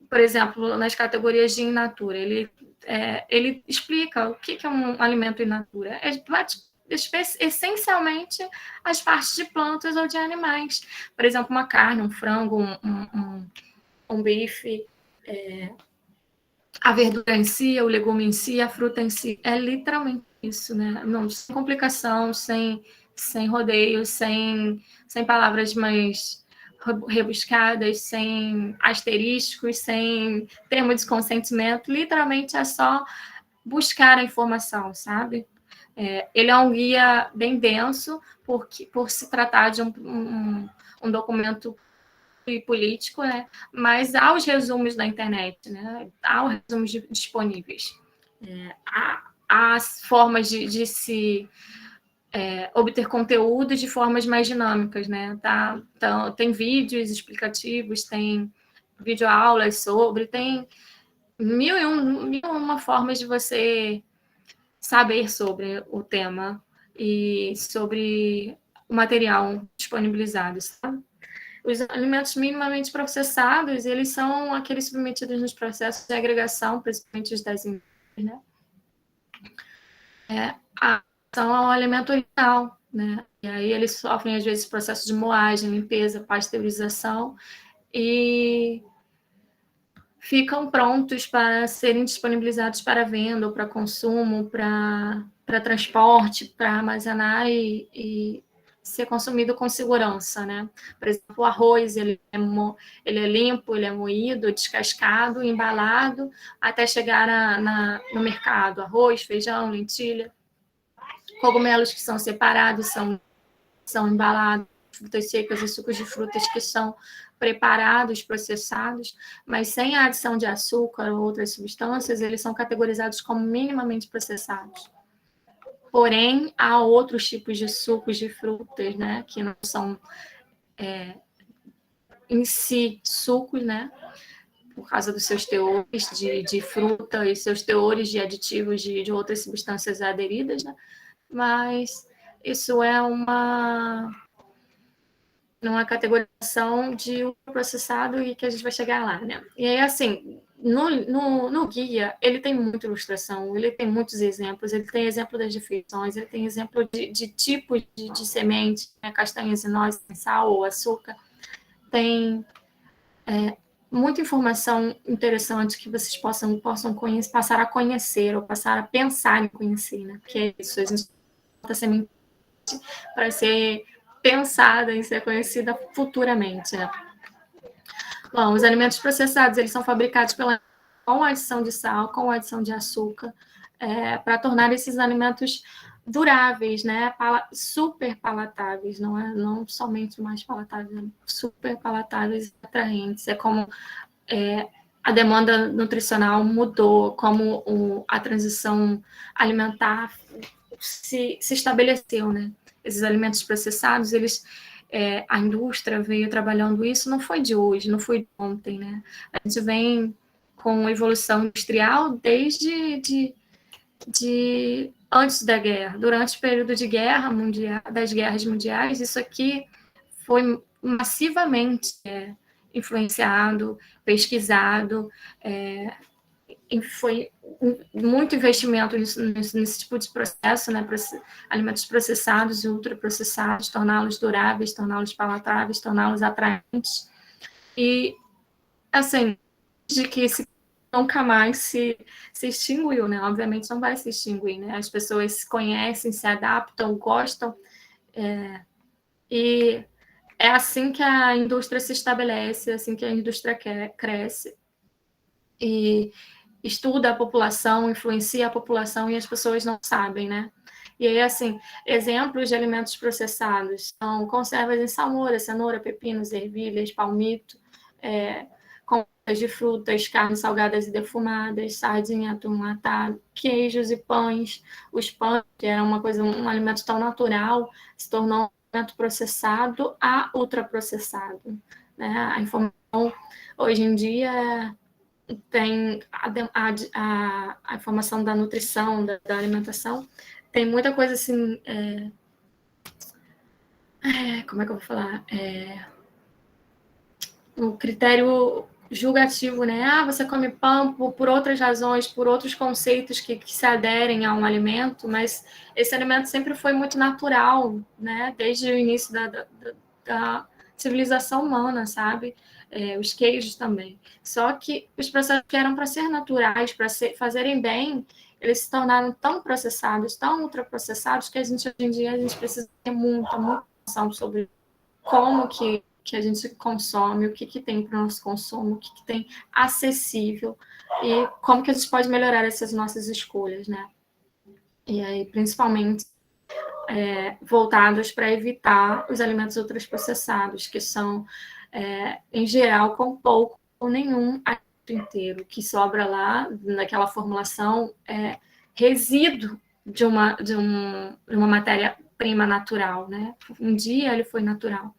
por exemplo, nas categorias de in natura, ele explica o que é um alimento in natura. Essencialmente as partes de plantas ou de animais. Por exemplo, uma carne, um frango, um bife, a verdura em si, o legume em si, a fruta em si. É literalmente isso, né? Não, sem complicação, sem rodeios, sem palavras mais rebuscadas, sem asteriscos, sem termo de consentimento. Literalmente é só buscar a informação, sabe? Ele é um guia bem denso, por se tratar de um documento político, né? Mas há os resumos na internet, né? Há os resumos disponíveis. Há formas de se obter conteúdo de formas mais dinâmicas, né? Então, tem vídeos explicativos, tem videoaulas sobre, tem mil e uma formas de você saber sobre o tema e sobre o material disponibilizado, sabe? Os alimentos minimamente processados, eles são aqueles submetidos nos processos de agregação, principalmente os das indústrias, né? São ao alimento original, né? E aí eles sofrem, às vezes, processo de moagem, limpeza, pasteurização e ficam prontos para serem disponibilizados para venda ou para consumo, para transporte, para armazenar e ser consumido com segurança, né? Por exemplo, o arroz, ele é limpo, ele é moído, descascado, embalado, até chegar no mercado. Arroz, feijão, lentilha. Cogumelos que são separados, são embalados, frutas secas e sucos de frutas que são preparados, processados, mas sem a adição de açúcar ou outras substâncias, eles são categorizados como minimamente processados. Porém, há outros tipos de sucos de frutas, né, que não são em si sucos, né, por causa dos seus teores de fruta e seus teores de aditivos de outras substâncias aderidas, né, mas isso é uma categorização de ultraprocessado e que a gente vai chegar lá, né? E aí, assim, no guia, ele tem muita ilustração, ele tem muitos exemplos, ele tem exemplo das refeições, ele tem exemplo de tipos de semente, né? Castanhas e nozes, sal ou açúcar. Tem muita informação interessante que vocês possam conhecer, passar a conhecer ou passar a pensar em conhecer, né? Porque é isso, a gente planta semente para ser pensada em ser conhecida futuramente, né? Bom, os alimentos processados, eles são fabricados com adição de sal, com adição de açúcar, para tornar esses alimentos duráveis, né? Super palatáveis, não somente mais palatáveis, né? Super palatáveis e atraentes. É como a demanda nutricional mudou, como a transição alimentar se estabeleceu, né? Esses alimentos processados, a indústria veio trabalhando isso, não foi de hoje, não foi de ontem, né? A gente vem com evolução industrial desde antes da guerra, durante o período de guerra mundial, das guerras mundiais, isso aqui foi massivamente influenciado, pesquisado, foi muito investimento nesse tipo de processo, né? Alimentos processados e ultraprocessados, torná-los duráveis, torná-los palatáveis, torná-los atraentes. E, assim, de que nunca mais se extinguiu, né? Obviamente não vai se extinguir, né? As pessoas se conhecem, se adaptam, gostam, e é assim que a indústria se estabelece, é assim que a indústria cresce. E estuda a população, influencia a população e as pessoas não sabem, né? E aí, assim, exemplos de alimentos processados são conservas em salmoura, cenoura, pepinos, ervilhas, palmito, conservas de frutas, carnes salgadas e defumadas, sardinha, atum latado, queijos e pães. Os pães, que era um alimento tão natural, se tornou um alimento processado a ultraprocessado, né? A informação, hoje em dia, tem a informação da nutrição, da alimentação, tem muita coisa assim, como é que eu vou falar? O critério julgativo, né? Você come pão por outras razões, por outros conceitos que se aderem a um alimento, mas esse alimento sempre foi muito natural, né? Desde o início da civilização humana, sabe? Os queijos também. Só que os processos que eram para ser naturais, para fazerem bem, eles se tornaram tão processados, tão ultraprocessados, que hoje em dia a gente precisa ter muita noção sobre como que a gente consome, o que tem para o nosso consumo, o que tem acessível e como que a gente pode melhorar essas nossas escolhas, né? E aí, principalmente, voltados para evitar os alimentos ultraprocessados, que são, em geral, com pouco ou nenhum alimento inteiro, que sobra lá, naquela formulação, resíduo de uma matéria-prima natural, né? Um dia ele foi natural.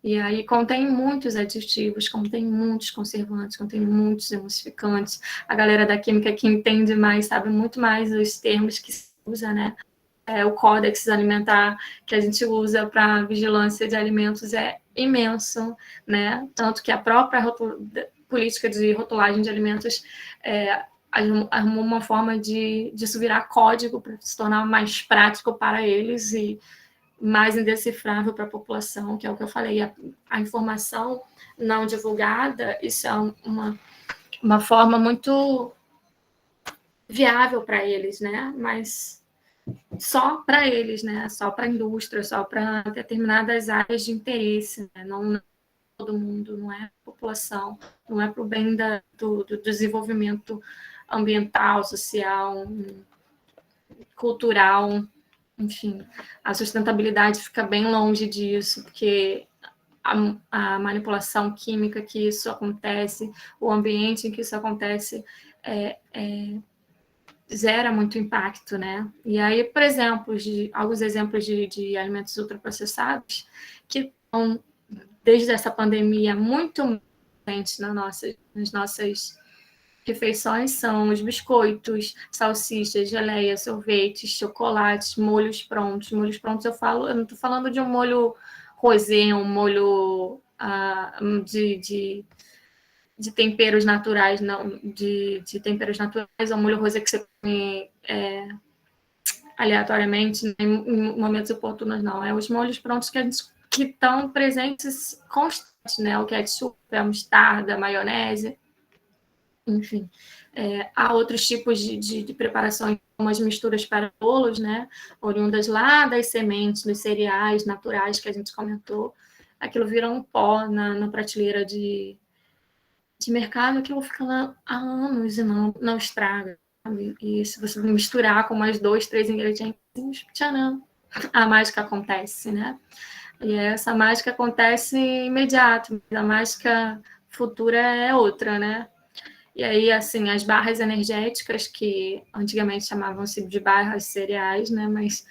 E aí contém muitos aditivos, contém muitos conservantes, contém muitos emulsificantes. A galera da química que entende mais, sabe muito mais os termos que se usa, né? O códex alimentar que a gente usa para vigilância de alimentos é imenso, né? Tanto que a própria política de rotulagem de alimentos arrumou uma forma disso virar código para se tornar mais prático para eles e mais indecifrável para a população, que é o que eu falei, a informação não divulgada, isso é uma forma muito viável para eles, né? Mas só para eles, né? Só para a indústria, só para determinadas áreas de interesse, né? Não todo mundo, não é a população, não é para o bem do desenvolvimento ambiental, social, cultural. Enfim, a sustentabilidade fica bem longe disso, porque a manipulação química que isso acontece, o ambiente em que isso acontece, gera muito impacto, né? E aí, por exemplo, alguns exemplos de alimentos ultraprocessados que estão, desde essa pandemia, muito presentes nas nossas refeições são os biscoitos, salsichas, geleia, sorvetes, chocolates, molhos prontos. Molhos prontos eu não estou falando de um molho rosé, um molho de temperos naturais, não, de temperos naturais, ou molho rosé que você põe aleatoriamente em momentos oportunos, não. É os molhos prontos que estão presentes constantes, né? O ketchup, a mostarda, a maionese, enfim. Há outros tipos de preparações, como as misturas para bolos, né? Oriundas lá das sementes, dos cereais naturais que a gente comentou. Aquilo vira um pó na prateleira de mercado, aquilo fica lá há anos e não estraga. Sabe? E se você misturar com mais 2, 3 ingredientes, tcharam, a mágica acontece, né? E essa mágica acontece imediato, a mágica futura é outra, né? E aí, assim, as barras energéticas, que antigamente chamavam-se de barras cereais, né? Mas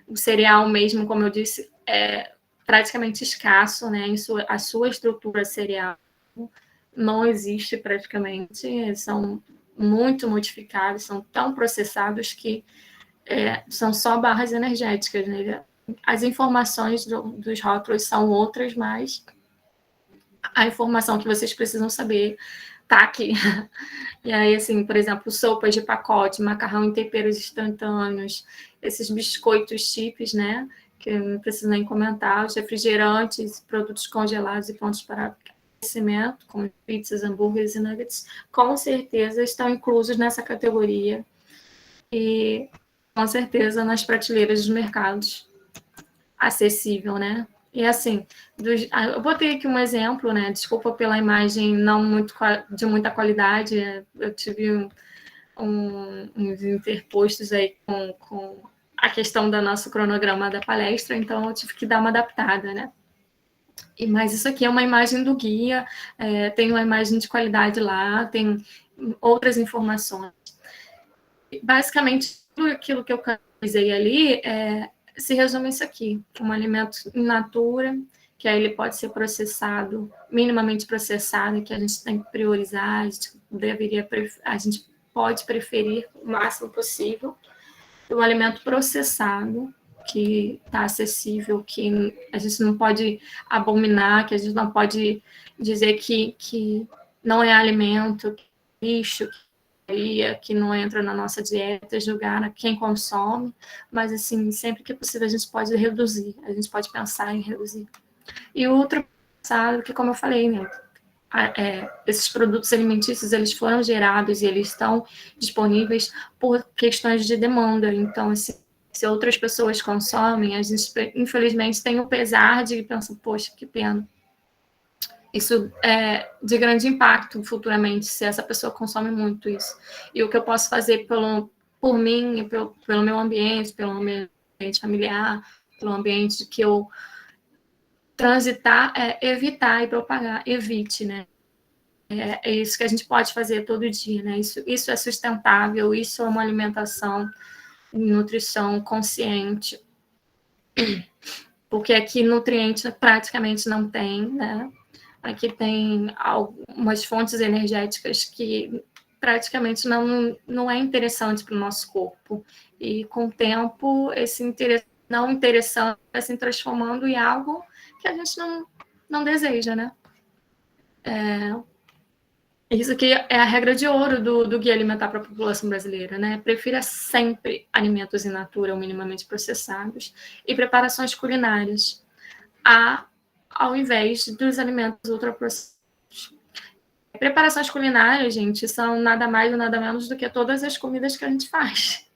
o cereal mesmo, como eu disse, é praticamente escasso, né? A sua estrutura cereal não existe praticamente, são muito modificados, são tão processados que são só barras energéticas, né? As informações dos rótulos são outras, mas a informação que vocês precisam saber tá aqui. E aí, assim, por exemplo, sopas de pacote, macarrão em temperos instantâneos, esses biscoitos chips, né? Que não preciso nem comentar, os refrigerantes, produtos congelados e prontos para aquecimento, como pizzas, hambúrgueres e nuggets, com certeza estão inclusos nessa categoria e com certeza nas prateleiras dos mercados acessível, né? E assim, eu botei aqui um exemplo, né? Desculpa pela imagem não muito de muita qualidade, eu tive uns interpostos aí com a questão do nosso cronograma da palestra, então eu tive que dar uma adaptada, né? Mas isso aqui é uma imagem do guia, tem uma imagem de qualidade lá, tem outras informações. Basicamente, tudo aquilo que eu canalizei ali se resume isso aqui: um alimento in natura, que aí ele pode ser processado, minimamente processado, que a gente tem que priorizar, a gente pode preferir o máximo possível. Um alimento processado, que está acessível, que a gente não pode abominar, que a gente não pode dizer que não é alimento, que é lixo, que não entra na nossa dieta, julgar a quem consome, mas assim, sempre que possível a gente pode reduzir, a gente pode pensar em reduzir. E o ultrapassado, que como eu falei, né, esses produtos alimentícios, eles foram gerados e eles estão disponíveis por questões de demanda, então, assim, se outras pessoas consomem, a gente, infelizmente, tem o pesar de pensar, poxa, que pena. Isso é de grande impacto futuramente, se essa pessoa consome muito isso. E o que eu posso fazer por mim, pelo meu ambiente, pelo ambiente familiar, pelo ambiente que eu transitar, é evitar e propagar, evite, né? É isso que a gente pode fazer todo dia, né? Isso é sustentável, isso é uma alimentação e nutrição consciente, porque aqui nutriente praticamente não tem, né? Aqui tem algumas fontes energéticas que praticamente não é interessante para o nosso corpo. E com o tempo, esse não interessante vai se transformando em algo que a gente não deseja, né? Isso aqui é a regra de ouro do Guia Alimentar para a População Brasileira, né? Prefira sempre alimentos in natura ou minimamente processados e preparações culinárias, ao invés dos alimentos ultraprocessados. Preparações culinárias, gente, são nada mais ou nada menos do que todas as comidas que a gente faz.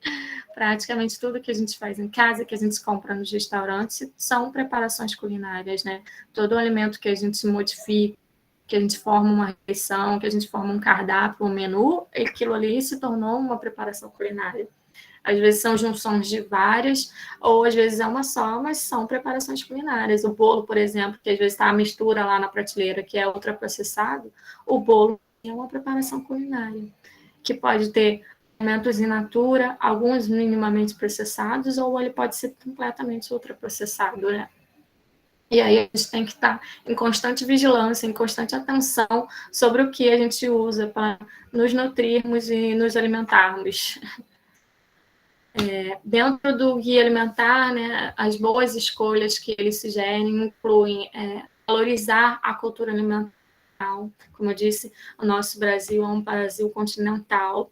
Praticamente tudo que a gente faz em casa, que a gente compra nos restaurantes, são preparações culinárias, né? Todo alimento que a gente modifica, que a gente forma uma refeição, que a gente forma um cardápio, um menu, aquilo ali se tornou uma preparação culinária. Às vezes são junções de várias, ou às vezes é uma só, mas são preparações culinárias. O bolo, por exemplo, que às vezes está a mistura lá na prateleira, que é ultraprocessado, o bolo é uma preparação culinária, que pode ter alimentos in natura, alguns minimamente processados, ou ele pode ser completamente ultraprocessado, né? E aí a gente tem que estar em constante vigilância, em constante atenção sobre o que a gente usa para nos nutrirmos e nos alimentarmos. Dentro do guia alimentar, né, as boas escolhas que eles sugerem incluem valorizar a cultura alimentar. Como eu disse, o nosso Brasil é um Brasil continental,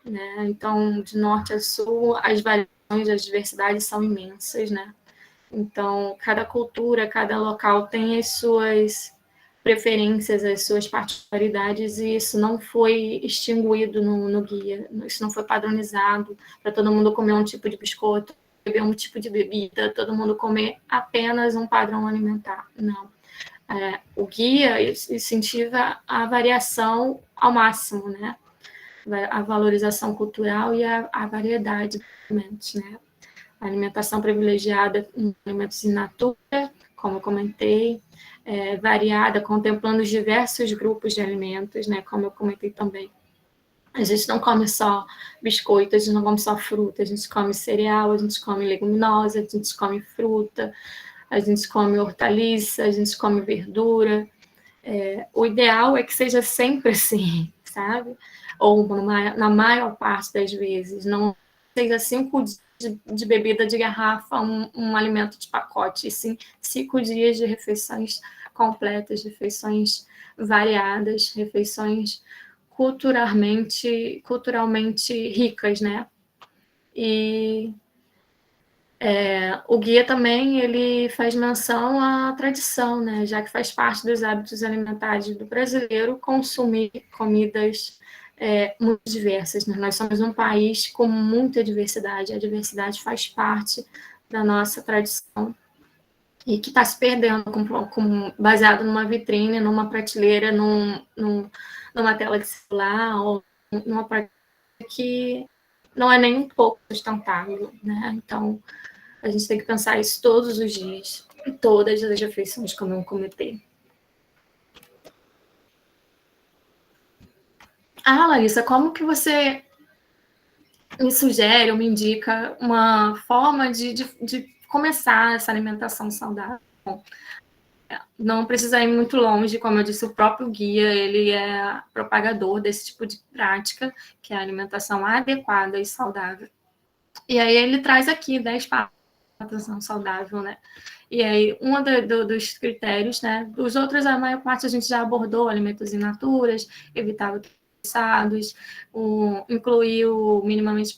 né? Então, de norte a sul, as variações, as diversidades são imensas, né? Então, cada cultura, cada local tem as suas preferências, as suas particularidades, e isso não foi extinguido no guia, isso não foi padronizado para todo mundo comer um tipo de biscoito, beber um tipo de bebida, todo mundo comer apenas um padrão alimentar. Não. O guia incentiva a variação ao máximo, né? A valorização cultural e a variedade de alimentos, né? A alimentação privilegiada em alimentos in natura, como eu comentei, variada, contemplando os diversos grupos de alimentos, né? Como eu comentei também. A gente não come só biscoito, a gente não come só fruta, a gente come cereal, a gente come leguminosa, a gente come fruta, a gente come hortaliça, a gente come verdura. O ideal é que seja sempre assim, sabe? Ou na maior parte das vezes, não seja 5 dias de bebida de garrafa, um alimento de pacote, e sim 5 dias de refeições completas, refeições variadas, refeições culturalmente ricas, né? E o guia também ele faz menção à tradição, né? Já que faz parte dos hábitos alimentares do brasileiro consumir comidas muito diversas. Né? Nós somos um país com muita diversidade, a diversidade faz parte da nossa tradição e que está se perdendo baseado numa vitrine, numa prateleira, numa tela de celular ou numa prateleira que não é nem um pouco sustentável, né? Então, a gente tem que pensar isso todos os dias, em todas as refeições que eu cometer. Larissa, como que você me sugere ou me indica uma forma de começar essa alimentação saudável? Não precisa ir muito longe, como eu disse, o próprio guia, ele é propagador desse tipo de prática, que é a alimentação adequada e saudável. E aí ele traz aqui 10 passos para alimentação saudável, né? E aí, dos critérios, né? Os outros, a maior parte a gente já abordou, alimentos in naturas, evitar processados, incluir minimamente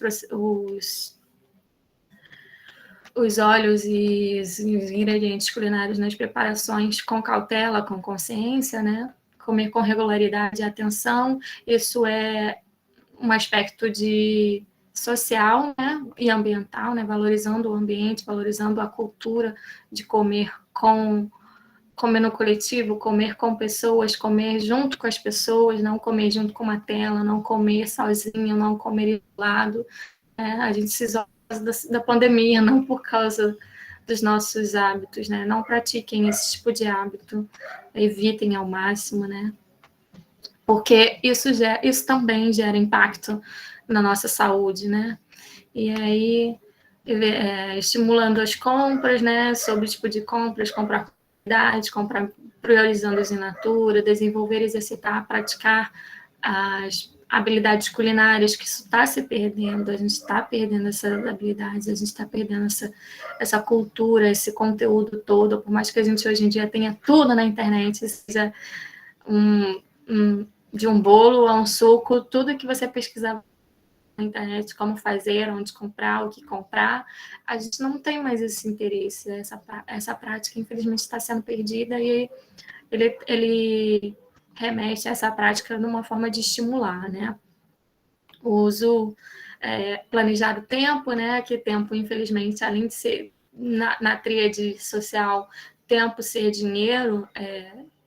os óleos e os ingredientes culinários nas preparações com cautela, com consciência, né? Comer com regularidade e atenção. Isso é um aspecto de social, né, e ambiental, né, valorizando o ambiente, valorizando a cultura de comer no coletivo, comer com pessoas, comer junto com as pessoas, não comer junto com uma tela, não comer sozinho, não comer isolado. A gente se isola da pandemia, não por causa dos nossos hábitos, né? Não pratiquem esse tipo de hábito, evitem ao máximo, né? Porque isso também gera impacto na nossa saúde, né? E aí, estimulando as compras, né? Sobre o tipo de compras, comprar qualidade, comprar priorizando as in natura, desenvolver, exercitar, praticar as habilidades culinárias, que isso está se perdendo, a gente está perdendo essas habilidades, a gente está perdendo essa cultura, esse conteúdo todo, por mais que a gente hoje em dia tenha tudo na internet, seja de um bolo a um suco, tudo que você pesquisar na internet, como fazer, onde comprar, o que comprar, a gente não tem mais esse interesse, essa prática infelizmente está sendo perdida e ele remete a essa prática numa forma de estimular, né? O uso planejado do tempo, né? Que tempo, infelizmente, além de ser na tríade social, tempo ser dinheiro,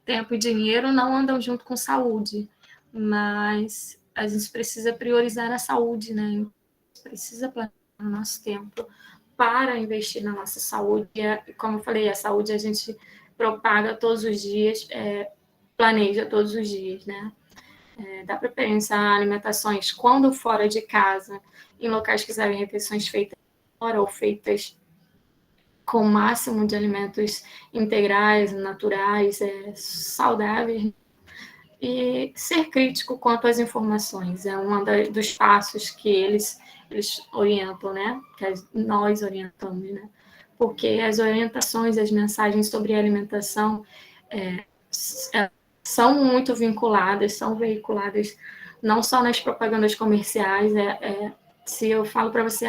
tempo e dinheiro não andam junto com saúde, mas a gente precisa priorizar a saúde, né? A gente precisa planejar o nosso tempo para investir na nossa saúde. E, como eu falei, a saúde a gente propaga todos os dias, planeja todos os dias, né? Dá para pensar alimentações quando fora de casa, em locais que servem refeições feitas fora ou feitas com o máximo de alimentos integrais, naturais, saudáveis, e ser crítico quanto às informações. É um dos passos que eles orientam, né? Que nós orientamos, né? Porque as orientações, as mensagens sobre alimentação são muito vinculadas, são veiculadas não só nas propagandas comerciais. Se eu falo para você,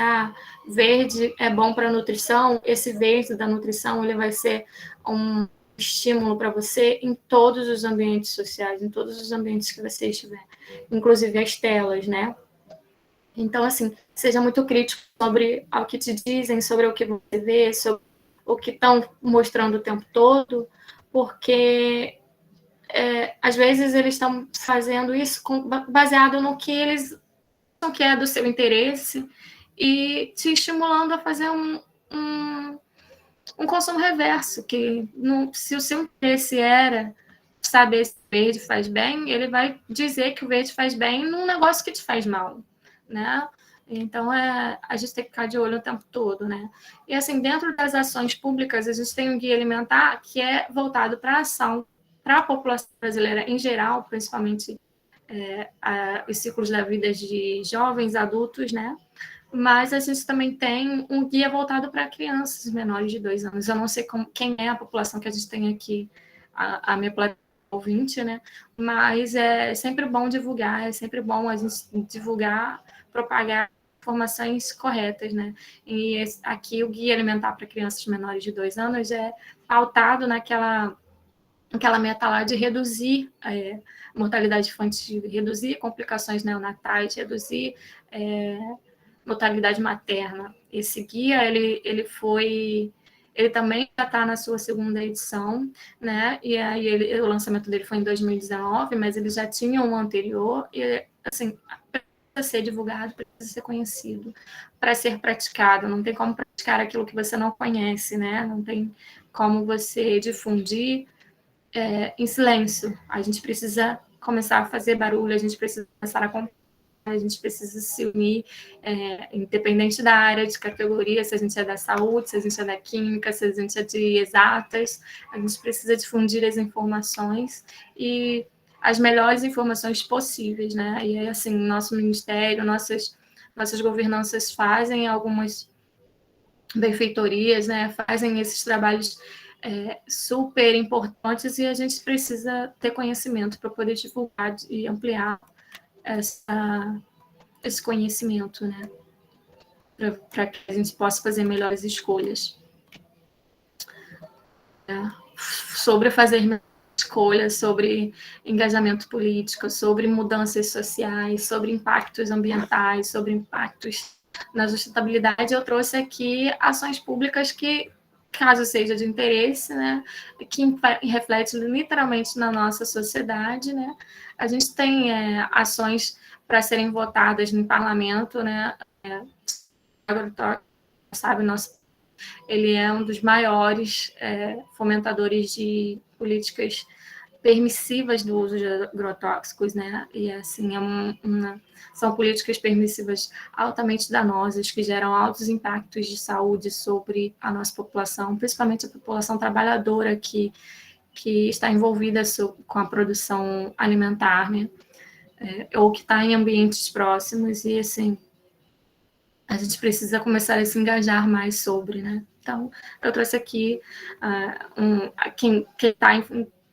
verde é bom para a nutrição, esse verde da nutrição ele vai ser estímulo para você em todos os ambientes sociais, em todos os ambientes que você estiver, inclusive as telas, né? Então, assim, seja muito crítico sobre o que te dizem, sobre o que você vê, sobre o que estão mostrando o tempo todo, porque às vezes eles estão fazendo isso baseado no que eles acham que é do seu interesse e te estimulando a fazer um consumo reverso, que se o seu interesse era saber se o verde faz bem, ele vai dizer que o verde faz bem num negócio que te faz mal, né? Então, a gente tem que ficar de olho o tempo todo, né? E, assim, dentro das ações públicas, a gente tem um guia alimentar que é voltado para a ação, para a população brasileira em geral, principalmente os ciclos da vida de jovens, adultos, né? Mas a gente também tem um guia voltado para crianças menores de 2 anos. Eu não sei quem é a população que a gente tem aqui, a minha plateia ouvinte, né? Mas é sempre bom divulgar, é sempre bom a gente divulgar, propagar informações corretas, né? E aqui o guia alimentar para crianças menores de 2 anos é pautado naquela meta lá de reduzir mortalidade infantil, reduzir complicações neonatais, reduzir mortalidade materna. Esse guia, ele também já está na sua segunda edição, né? E aí o lançamento dele foi em 2019, mas ele já tinha um anterior e, assim, precisa ser divulgado, precisa ser conhecido, para ser praticado. Não tem como praticar aquilo que você não conhece, né? Não tem como você difundir em silêncio. A gente precisa começar a fazer barulho, a gente precisa começar a comprar, a gente precisa se unir, independente da área de categoria, se a gente é da saúde, se a gente é da química, se a gente é de exatas, a gente precisa difundir as informações e as melhores informações possíveis, né? E aí, assim, nosso ministério, nossas governanças fazem algumas benfeitorias, né? Fazem esses trabalhos super importantes e a gente precisa ter conhecimento para poder divulgar e ampliar esse conhecimento, né? Para que a gente possa fazer melhores escolhas. Sobre fazer melhores escolhas, sobre engajamento político, sobre mudanças sociais, sobre impactos ambientais, sobre impactos na sustentabilidade, eu trouxe aqui ações públicas que, caso seja de interesse, né, que reflete literalmente na nossa sociedade, né. A gente tem ações para serem votadas no parlamento, né. Agrotóxico, sabe, ele é um dos maiores fomentadores de políticas permissivas do uso de agrotóxicos, né? E assim são políticas permissivas altamente danosas que geram altos impactos de saúde sobre a nossa população, principalmente a população trabalhadora que está envolvida com a produção alimentar, né? Ou que está em ambientes próximos e assim a gente precisa começar a se engajar mais sobre, né? Então, eu trouxe aqui quem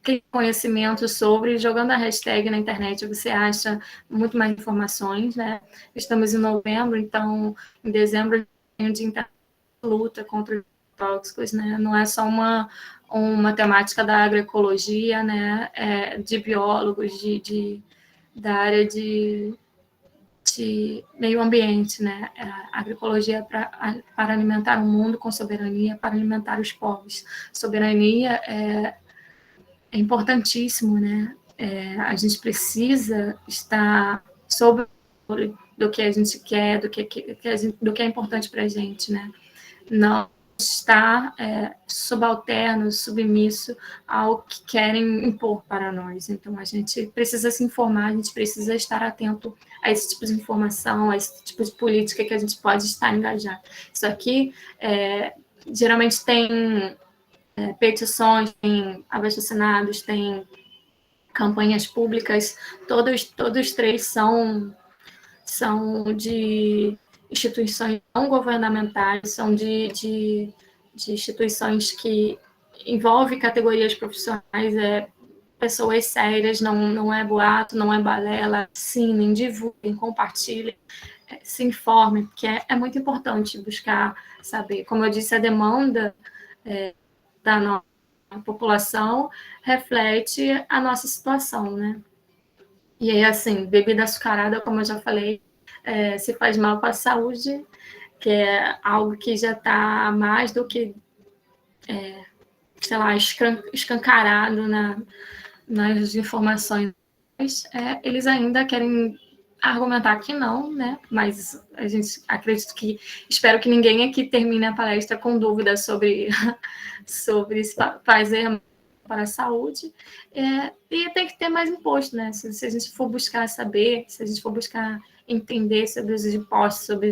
tem conhecimento sobre, jogando a hashtag na internet, você acha muito mais informações, né? Estamos em novembro, então, em dezembro, tem o Dia Internacional de Luta contra os tóxicos, né? Não é só uma temática da agroecologia, né? De biólogos, da área de meio ambiente, né? A agroecologia para alimentar o mundo com soberania, para alimentar os povos. Soberania é importantíssimo, né? A gente precisa estar sobre do que a gente quer, do que é importante para a gente, né? Não estar subalterno, submisso ao que querem impor para nós. Então, a gente precisa se informar, a gente precisa estar atento a esse tipo de informação, a esse tipo de política que a gente pode estar engajado. Isso aqui, geralmente, tem petições, tem abaixo-assinados, tem campanhas públicas, todos três são de instituições não governamentais, são de instituições que envolvem categorias profissionais, pessoas sérias, não é boato, não é balela, assinem, divulguem, compartilhem, se informem, porque é muito importante buscar saber. Como eu disse, a demanda da nossa população reflete a nossa situação, né? E aí, assim, bebida açucarada, como eu já falei, se faz mal para a saúde, que é algo que já está mais do que, sei lá, escancarado nas informações. Eles ainda querem argumentar que não, né? Mas a gente acredito que, espero que ninguém aqui termine a palestra com dúvidas sobre se fazer para a saúde, e tem que ter mais imposto, né? Se a gente for buscar saber, se a gente for buscar entender sobre os impostos, sobre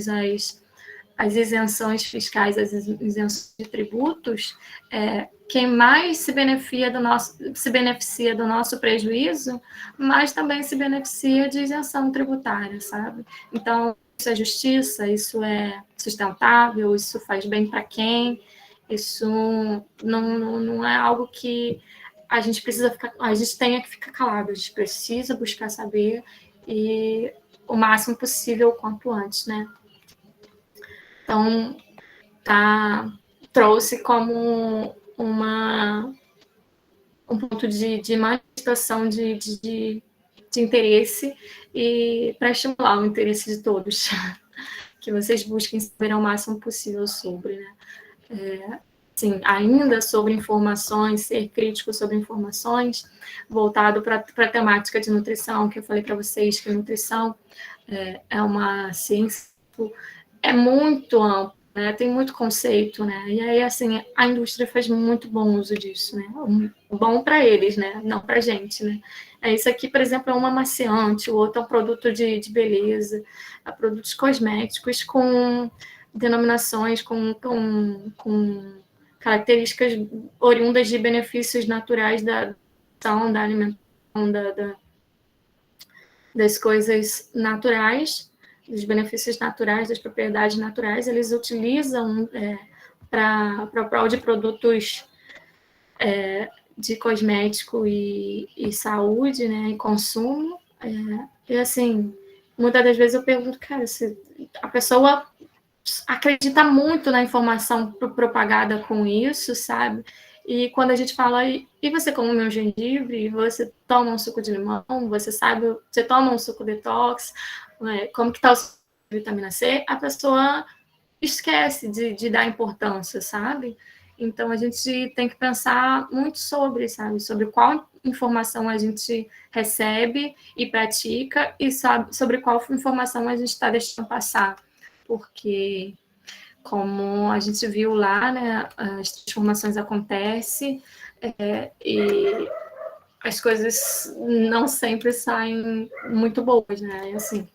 as isenções fiscais, as isenções de tributos, quem mais se beneficia do nosso prejuízo, mas também se beneficia de isenção tributária, sabe? Então, isso é justiça, isso é sustentável, isso faz bem para quem, isso não é algo que a gente tenha que ficar calado, a gente precisa buscar saber e o máximo possível o quanto antes, né? Então, trouxe como um ponto de manifestação de interesse e para estimular o interesse de todos, que vocês busquem saber ao máximo possível sobre, né? Sim, ainda sobre informações, ser crítico sobre informações, voltado para a temática de nutrição, que eu falei para vocês que nutrição é uma ciência, é muito ampla, né? Tem muito conceito, né? E aí, assim, a indústria faz muito bom uso disso, né? Bom para eles, né? Não para a gente, né? Isso aqui, por exemplo, é um amaciante, o outro é um produto de beleza, produtos cosméticos com denominações, com características oriundas de benefícios naturais da alimentação, das coisas naturais, dos benefícios naturais, das propriedades naturais, eles utilizam para prol de produtos de cosmético e saúde, né, e consumo. E assim, muitas das vezes eu pergunto, cara, se a pessoa acredita muito na informação propagada com isso, sabe? E quando a gente fala, e você come um gengibre, você toma um suco de limão, você toma um suco detox, como que está o vitamina C, a pessoa esquece de dar importância, sabe? Então a gente tem que pensar muito sobre, sabe? Sobre qual informação a gente recebe e pratica e sobre qual informação a gente está deixando passar. Porque como a gente viu lá, né, as transformações acontecem e as coisas não sempre saem muito boas, né? Assim,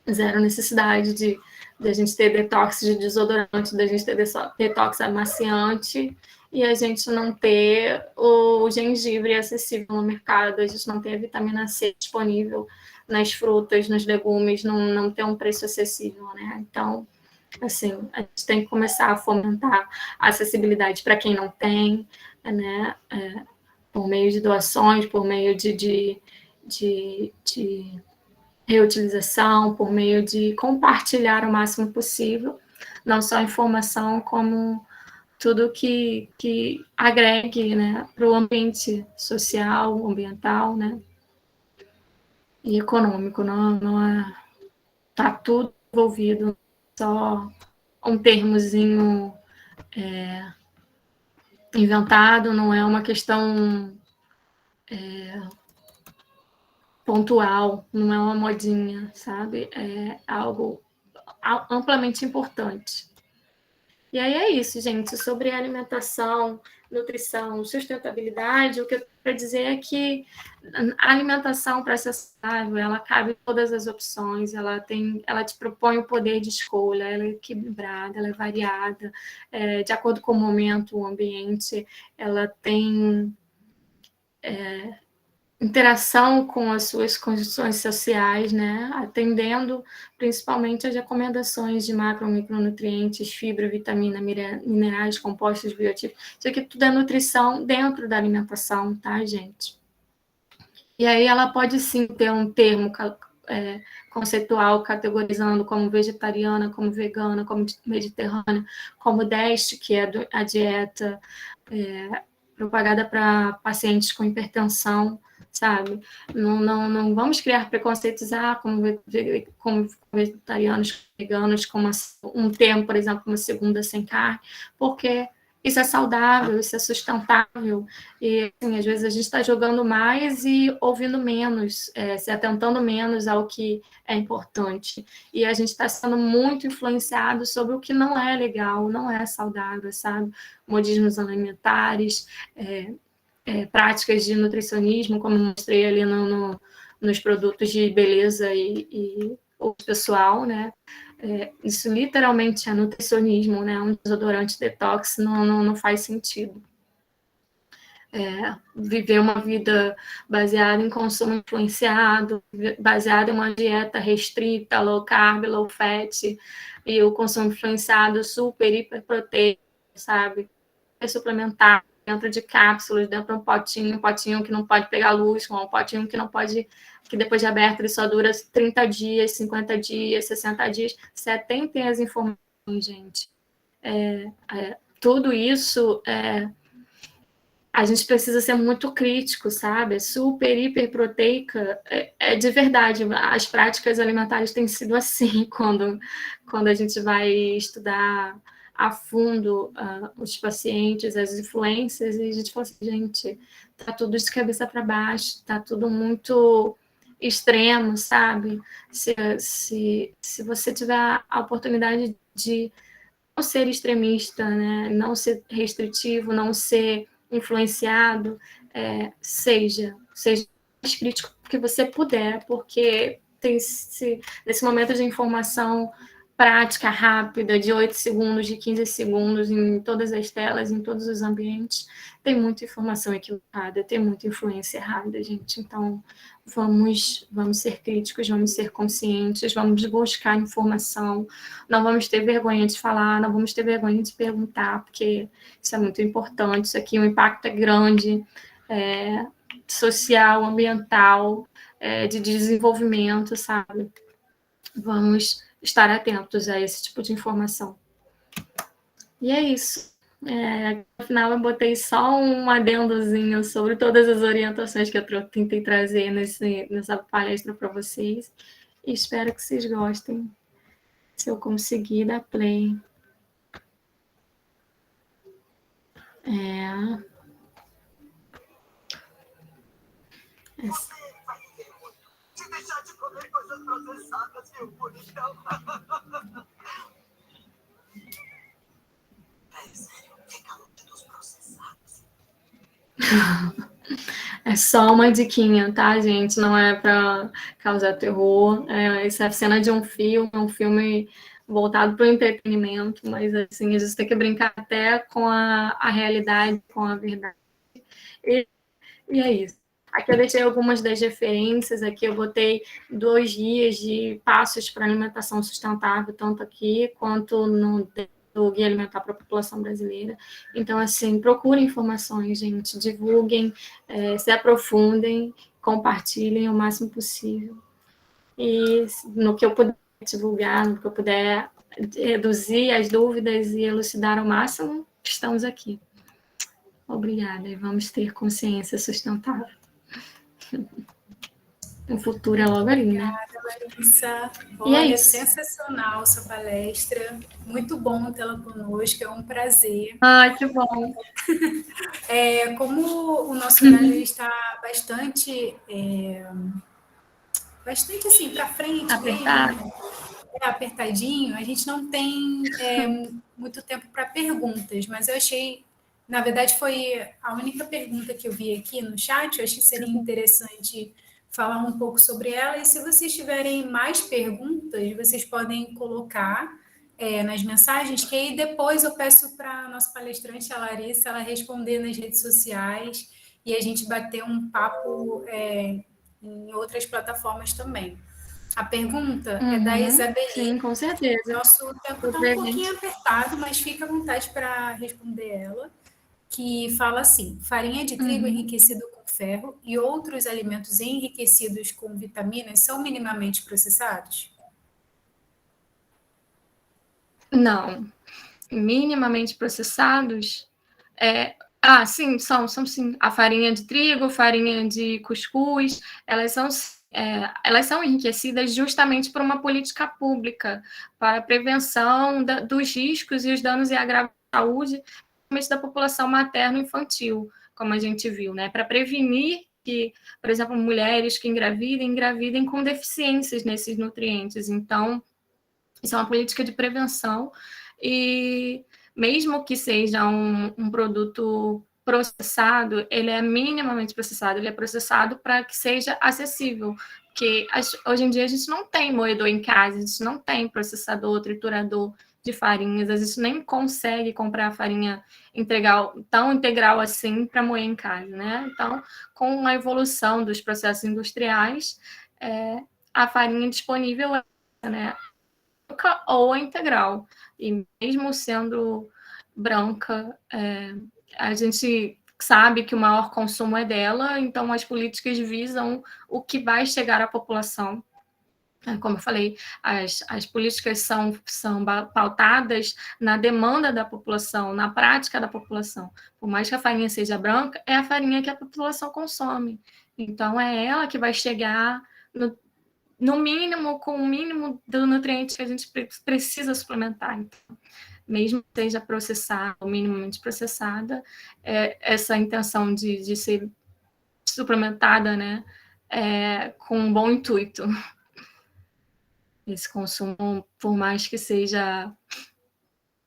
zero necessidade de a gente ter detox de desodorante, da gente ter detox amaciante e a gente não ter o gengibre acessível no mercado, a gente não ter a vitamina C disponível nas frutas, nos legumes, não ter um preço acessível, né? Então, assim, a gente tem que começar a fomentar a acessibilidade para quem não tem, né? Por meio de doações, por meio de reutilização, por meio de compartilhar o máximo possível, não só informação, como tudo que agregue, né, para o ambiente social, ambiental, né, e econômico. Não tá tudo envolvido, só um termozinho inventado, não é uma questão pontual, não é uma modinha, sabe? É algo amplamente importante. E aí é isso, gente. Sobre alimentação, nutrição, sustentabilidade, o que eu quero dizer é que a alimentação, para ser saudável, ela cabe em todas as opções, ela te propõe o poder de escolha, ela é equilibrada, ela é variada, de acordo com o momento, o ambiente, ela tem interação com as suas condições sociais, né? Atendendo principalmente às recomendações de macro e micronutrientes, fibra, vitamina, minerais, compostos bioativos. Isso aqui tudo é nutrição dentro da alimentação, tá, gente? E aí ela pode sim ter um termo conceitual categorizando como vegetariana, como vegana, como mediterrânea, como DEST, que é a dieta propagada para pacientes com hipertensão, sabe? Não vamos criar preconceitos, como vegetarianos, veganos, com um termo, por exemplo, uma segunda sem carne, porque isso é saudável, isso é sustentável, e assim, às vezes a gente está jogando mais e ouvindo menos, se atentando menos ao que é importante, e a gente está sendo muito influenciado sobre o que não é legal, não é saudável, sabe? Modismos alimentares, práticas de nutricionismo, como mostrei ali nos produtos de beleza e pessoal, né? Isso literalmente é nutricionismo, né? Um desodorante detox não faz sentido. Viver uma vida baseada em consumo influenciado, baseada em uma dieta restrita, low carb, low fat, e o consumo influenciado super, hiper proteico, sabe? Suplementar dentro de cápsulas, dentro de um potinho que não pode pegar luz, um potinho que não pode, que depois de aberto ele só dura 30 dias, 50 dias, 60 dias. Você atentem as informações, gente. Tudo isso a gente precisa ser muito crítico, sabe? Super, hiper proteica, de verdade. As práticas alimentares têm sido assim quando a gente vai estudar a fundo os pacientes, as influências, e a gente fala assim, gente, tá tudo de cabeça para baixo, tá tudo muito extremo, sabe? Se você tiver a oportunidade de não ser extremista, né? Não ser restritivo, não ser influenciado, seja mais crítico que você puder, porque nesse momento de informação prática, rápida, de 8 segundos, de 15 segundos, em todas as telas, em todos os ambientes, tem muita informação equivocada, tem muita influência errada, gente. Então, vamos ser críticos, vamos ser conscientes, vamos buscar informação, não vamos ter vergonha de falar, não vamos ter vergonha de perguntar, porque isso é muito importante, isso aqui o impacto é grande, social, ambiental, de desenvolvimento, sabe? Vamos estar atentos a esse tipo de informação. E é isso. No final eu botei só um adendozinho sobre todas as orientações que eu tentei trazer nessa palestra para vocês. E espero que vocês gostem. Se eu conseguir dar play. Se deixar de comer coisas processadas, meu bonitão. É sério, fica longe dos processados. É só uma diquinha, tá, gente? Não é para causar terror. Essa é a cena de um filme voltado para o entretenimento, mas assim, a gente tem que brincar até com a realidade, com a verdade. E é isso. Aqui eu deixei algumas das referências, aqui eu botei 2 guias de passos para alimentação sustentável, tanto aqui quanto no Guia Alimentar para a População Brasileira. Então, assim, procurem informações, gente, divulguem, se aprofundem, compartilhem o máximo possível. E no que eu puder divulgar, no que eu puder reduzir as dúvidas e elucidar ao máximo, estamos aqui. Obrigada, e vamos ter consciência sustentável. O futuro é logo ali, né? Obrigada, Larissa. E Olha, sensacional sua palestra. Muito bom tê-la conosco, é um prazer. Ai, que bom. Como o nosso horário está bastante assim, para frente Apertado. mesmo, apertadinho, a gente não tem muito tempo para perguntas, mas eu achei, na verdade, foi a única pergunta que eu vi aqui no chat, eu achei que seria interessante falar um pouco sobre ela, e se vocês tiverem mais perguntas, vocês podem colocar nas mensagens, que aí depois eu peço para a nossa palestrante, a Larissa, ela responder nas redes sociais e a gente bater um papo em outras plataformas também. A pergunta é da Isabeli. Sim, com certeza. Nosso tempo está um pouquinho apertado, mas fica à vontade para responder ela, que fala assim: farinha de trigo enriquecido com ferro e outros alimentos enriquecidos com vitaminas são minimamente processados? Não. Minimamente processados, Sim, são sim. A farinha de trigo, farinha de cuscuz, elas são enriquecidas justamente por uma política pública para a prevenção dos riscos e os danos e agravos à saúde, principalmente da população materno-infantil, como a gente viu, né? Para prevenir que, por exemplo, mulheres que engravidem com deficiências nesses nutrientes. Então, isso é uma política de prevenção e mesmo que seja um produto processado, ele é minimamente processado, ele é processado para que seja acessível, porque hoje em dia a gente não tem moedor em casa, a gente não tem processador, triturador de farinhas, a gente nem consegue comprar farinha tão integral assim para moer em casa, né? Então, com a evolução dos processos industriais, a farinha disponível né, ou a integral. E mesmo sendo branca, a gente sabe que o maior consumo é dela, então as políticas visam o que vai chegar à população. Como eu falei, as políticas são pautadas na demanda da população, na prática da população. Por mais que a farinha seja branca, é a farinha que a população consome. Então, é ela que vai chegar no mínimo, com o mínimo do nutriente que a gente precisa suplementar. Então, mesmo que seja processada, ou minimamente processada, essa intenção de ser suplementada, né, com um bom intuito. Esse consumo, por mais que seja,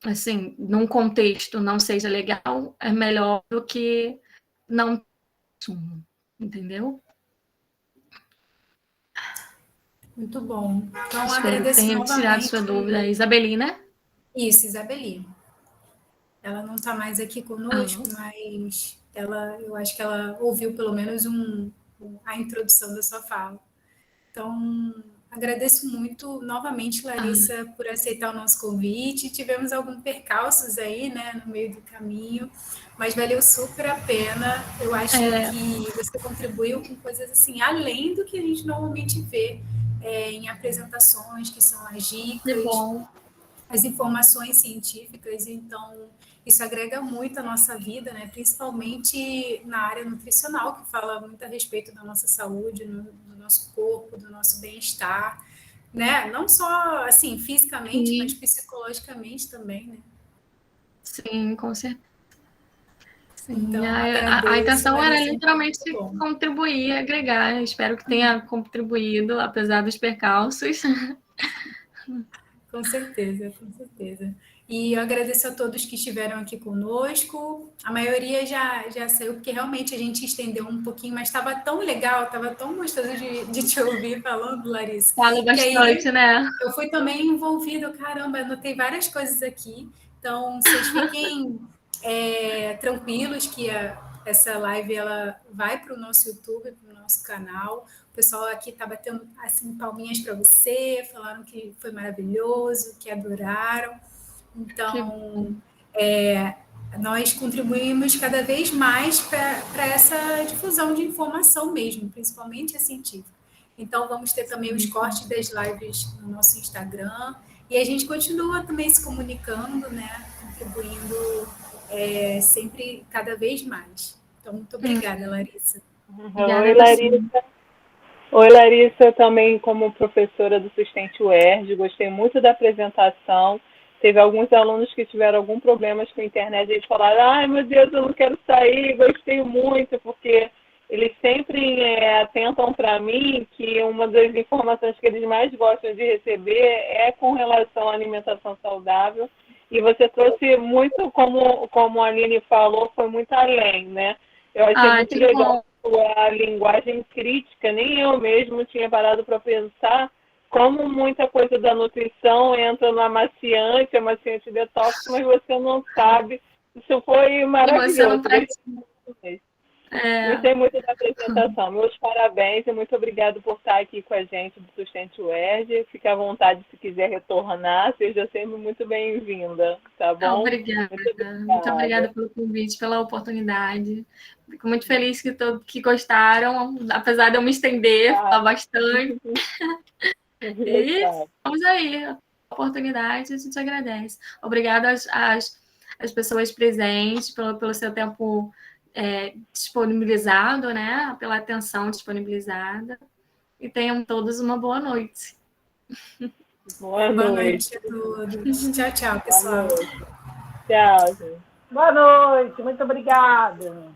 assim, num contexto não seja legal, é melhor do que não consumo, entendeu? Muito bom. Então, Espero que agradeço tenha tirado novamente. sua dúvida. Isabeli, né? Isso, Isabeli. Ela não está mais aqui conosco, mas eu acho que ela ouviu pelo menos a introdução da sua fala. Então, agradeço muito novamente, Larissa, por aceitar o nosso convite. Tivemos alguns percalços aí, né, no meio do caminho, mas valeu super a pena. Eu acho que você contribuiu com coisas assim, além do que a gente normalmente vê em apresentações, que são as dicas, as informações científicas. Então, isso agrega muito à nossa vida, né? Principalmente na área nutricional, que fala muito a respeito da nossa saúde, do nosso corpo, do nosso bem-estar, né? Não só, assim, fisicamente, mas psicologicamente também, né? Sim, com certeza. Sim, então, a agradeço, intenção era Larissa, literalmente contribuir, agregar. Espero que tenha contribuído, apesar dos percalços. Com certeza, com certeza. E eu agradeço a todos que estiveram aqui conosco. A maioria já saiu, porque realmente a gente estendeu um pouquinho, mas estava tão legal, estava tão gostoso de te ouvir falando, Larissa. Fala Que aí bastante, né? eu fui também envolvida, caramba, anotei várias coisas aqui. Então, vocês fiquem tranquilos que essa live ela vai para o nosso YouTube, para o nosso canal. O pessoal aqui está batendo assim, palminhas para você, falaram que foi maravilhoso, que adoraram. Então, nós contribuímos cada vez mais para essa difusão de informação mesmo, principalmente a científica. Então, vamos ter também os cortes das lives no nosso Instagram. E a gente continua também se comunicando, né? Contribuindo sempre cada vez mais. Então, muito obrigada, Larissa. Oi, Larissa. Oi, Larissa. Eu também, como professora do Sustente UERJ, gostei muito da apresentação. Teve alguns alunos que tiveram algum problema com a internet, eles falaram, ai meu Deus, eu não quero sair, gostei muito, porque eles sempre atentam para mim que uma das informações que eles mais gostam de receber é com relação à alimentação saudável. E você trouxe muito, como a Aline falou, foi muito além, né? Eu achei muito legal a linguagem crítica, nem eu mesmo tinha parado para pensar como muita coisa da nutrição entra no amaciante, amaciante detox, mas você não sabe. Isso foi maravilhoso. Gostei muito da apresentação. Meus parabéns e muito obrigado por estar aqui com a gente do Sustente UERJ. Fique à vontade se quiser retornar. Seja sempre muito bem-vinda, tá bom? Obrigada. Muito obrigada pelo convite, pela oportunidade. Fico muito feliz que gostaram, apesar de eu me estender, falar bastante. E vamos aí, a oportunidade, a gente agradece. Obrigada as pessoas presentes, pelo seu tempo disponibilizado, né? Pela atenção disponibilizada. E tenham todos uma boa noite. Boa Boa noite. noite a todos. Tchau, tchau, pessoal. Tchau, gente. Boa noite, muito obrigada.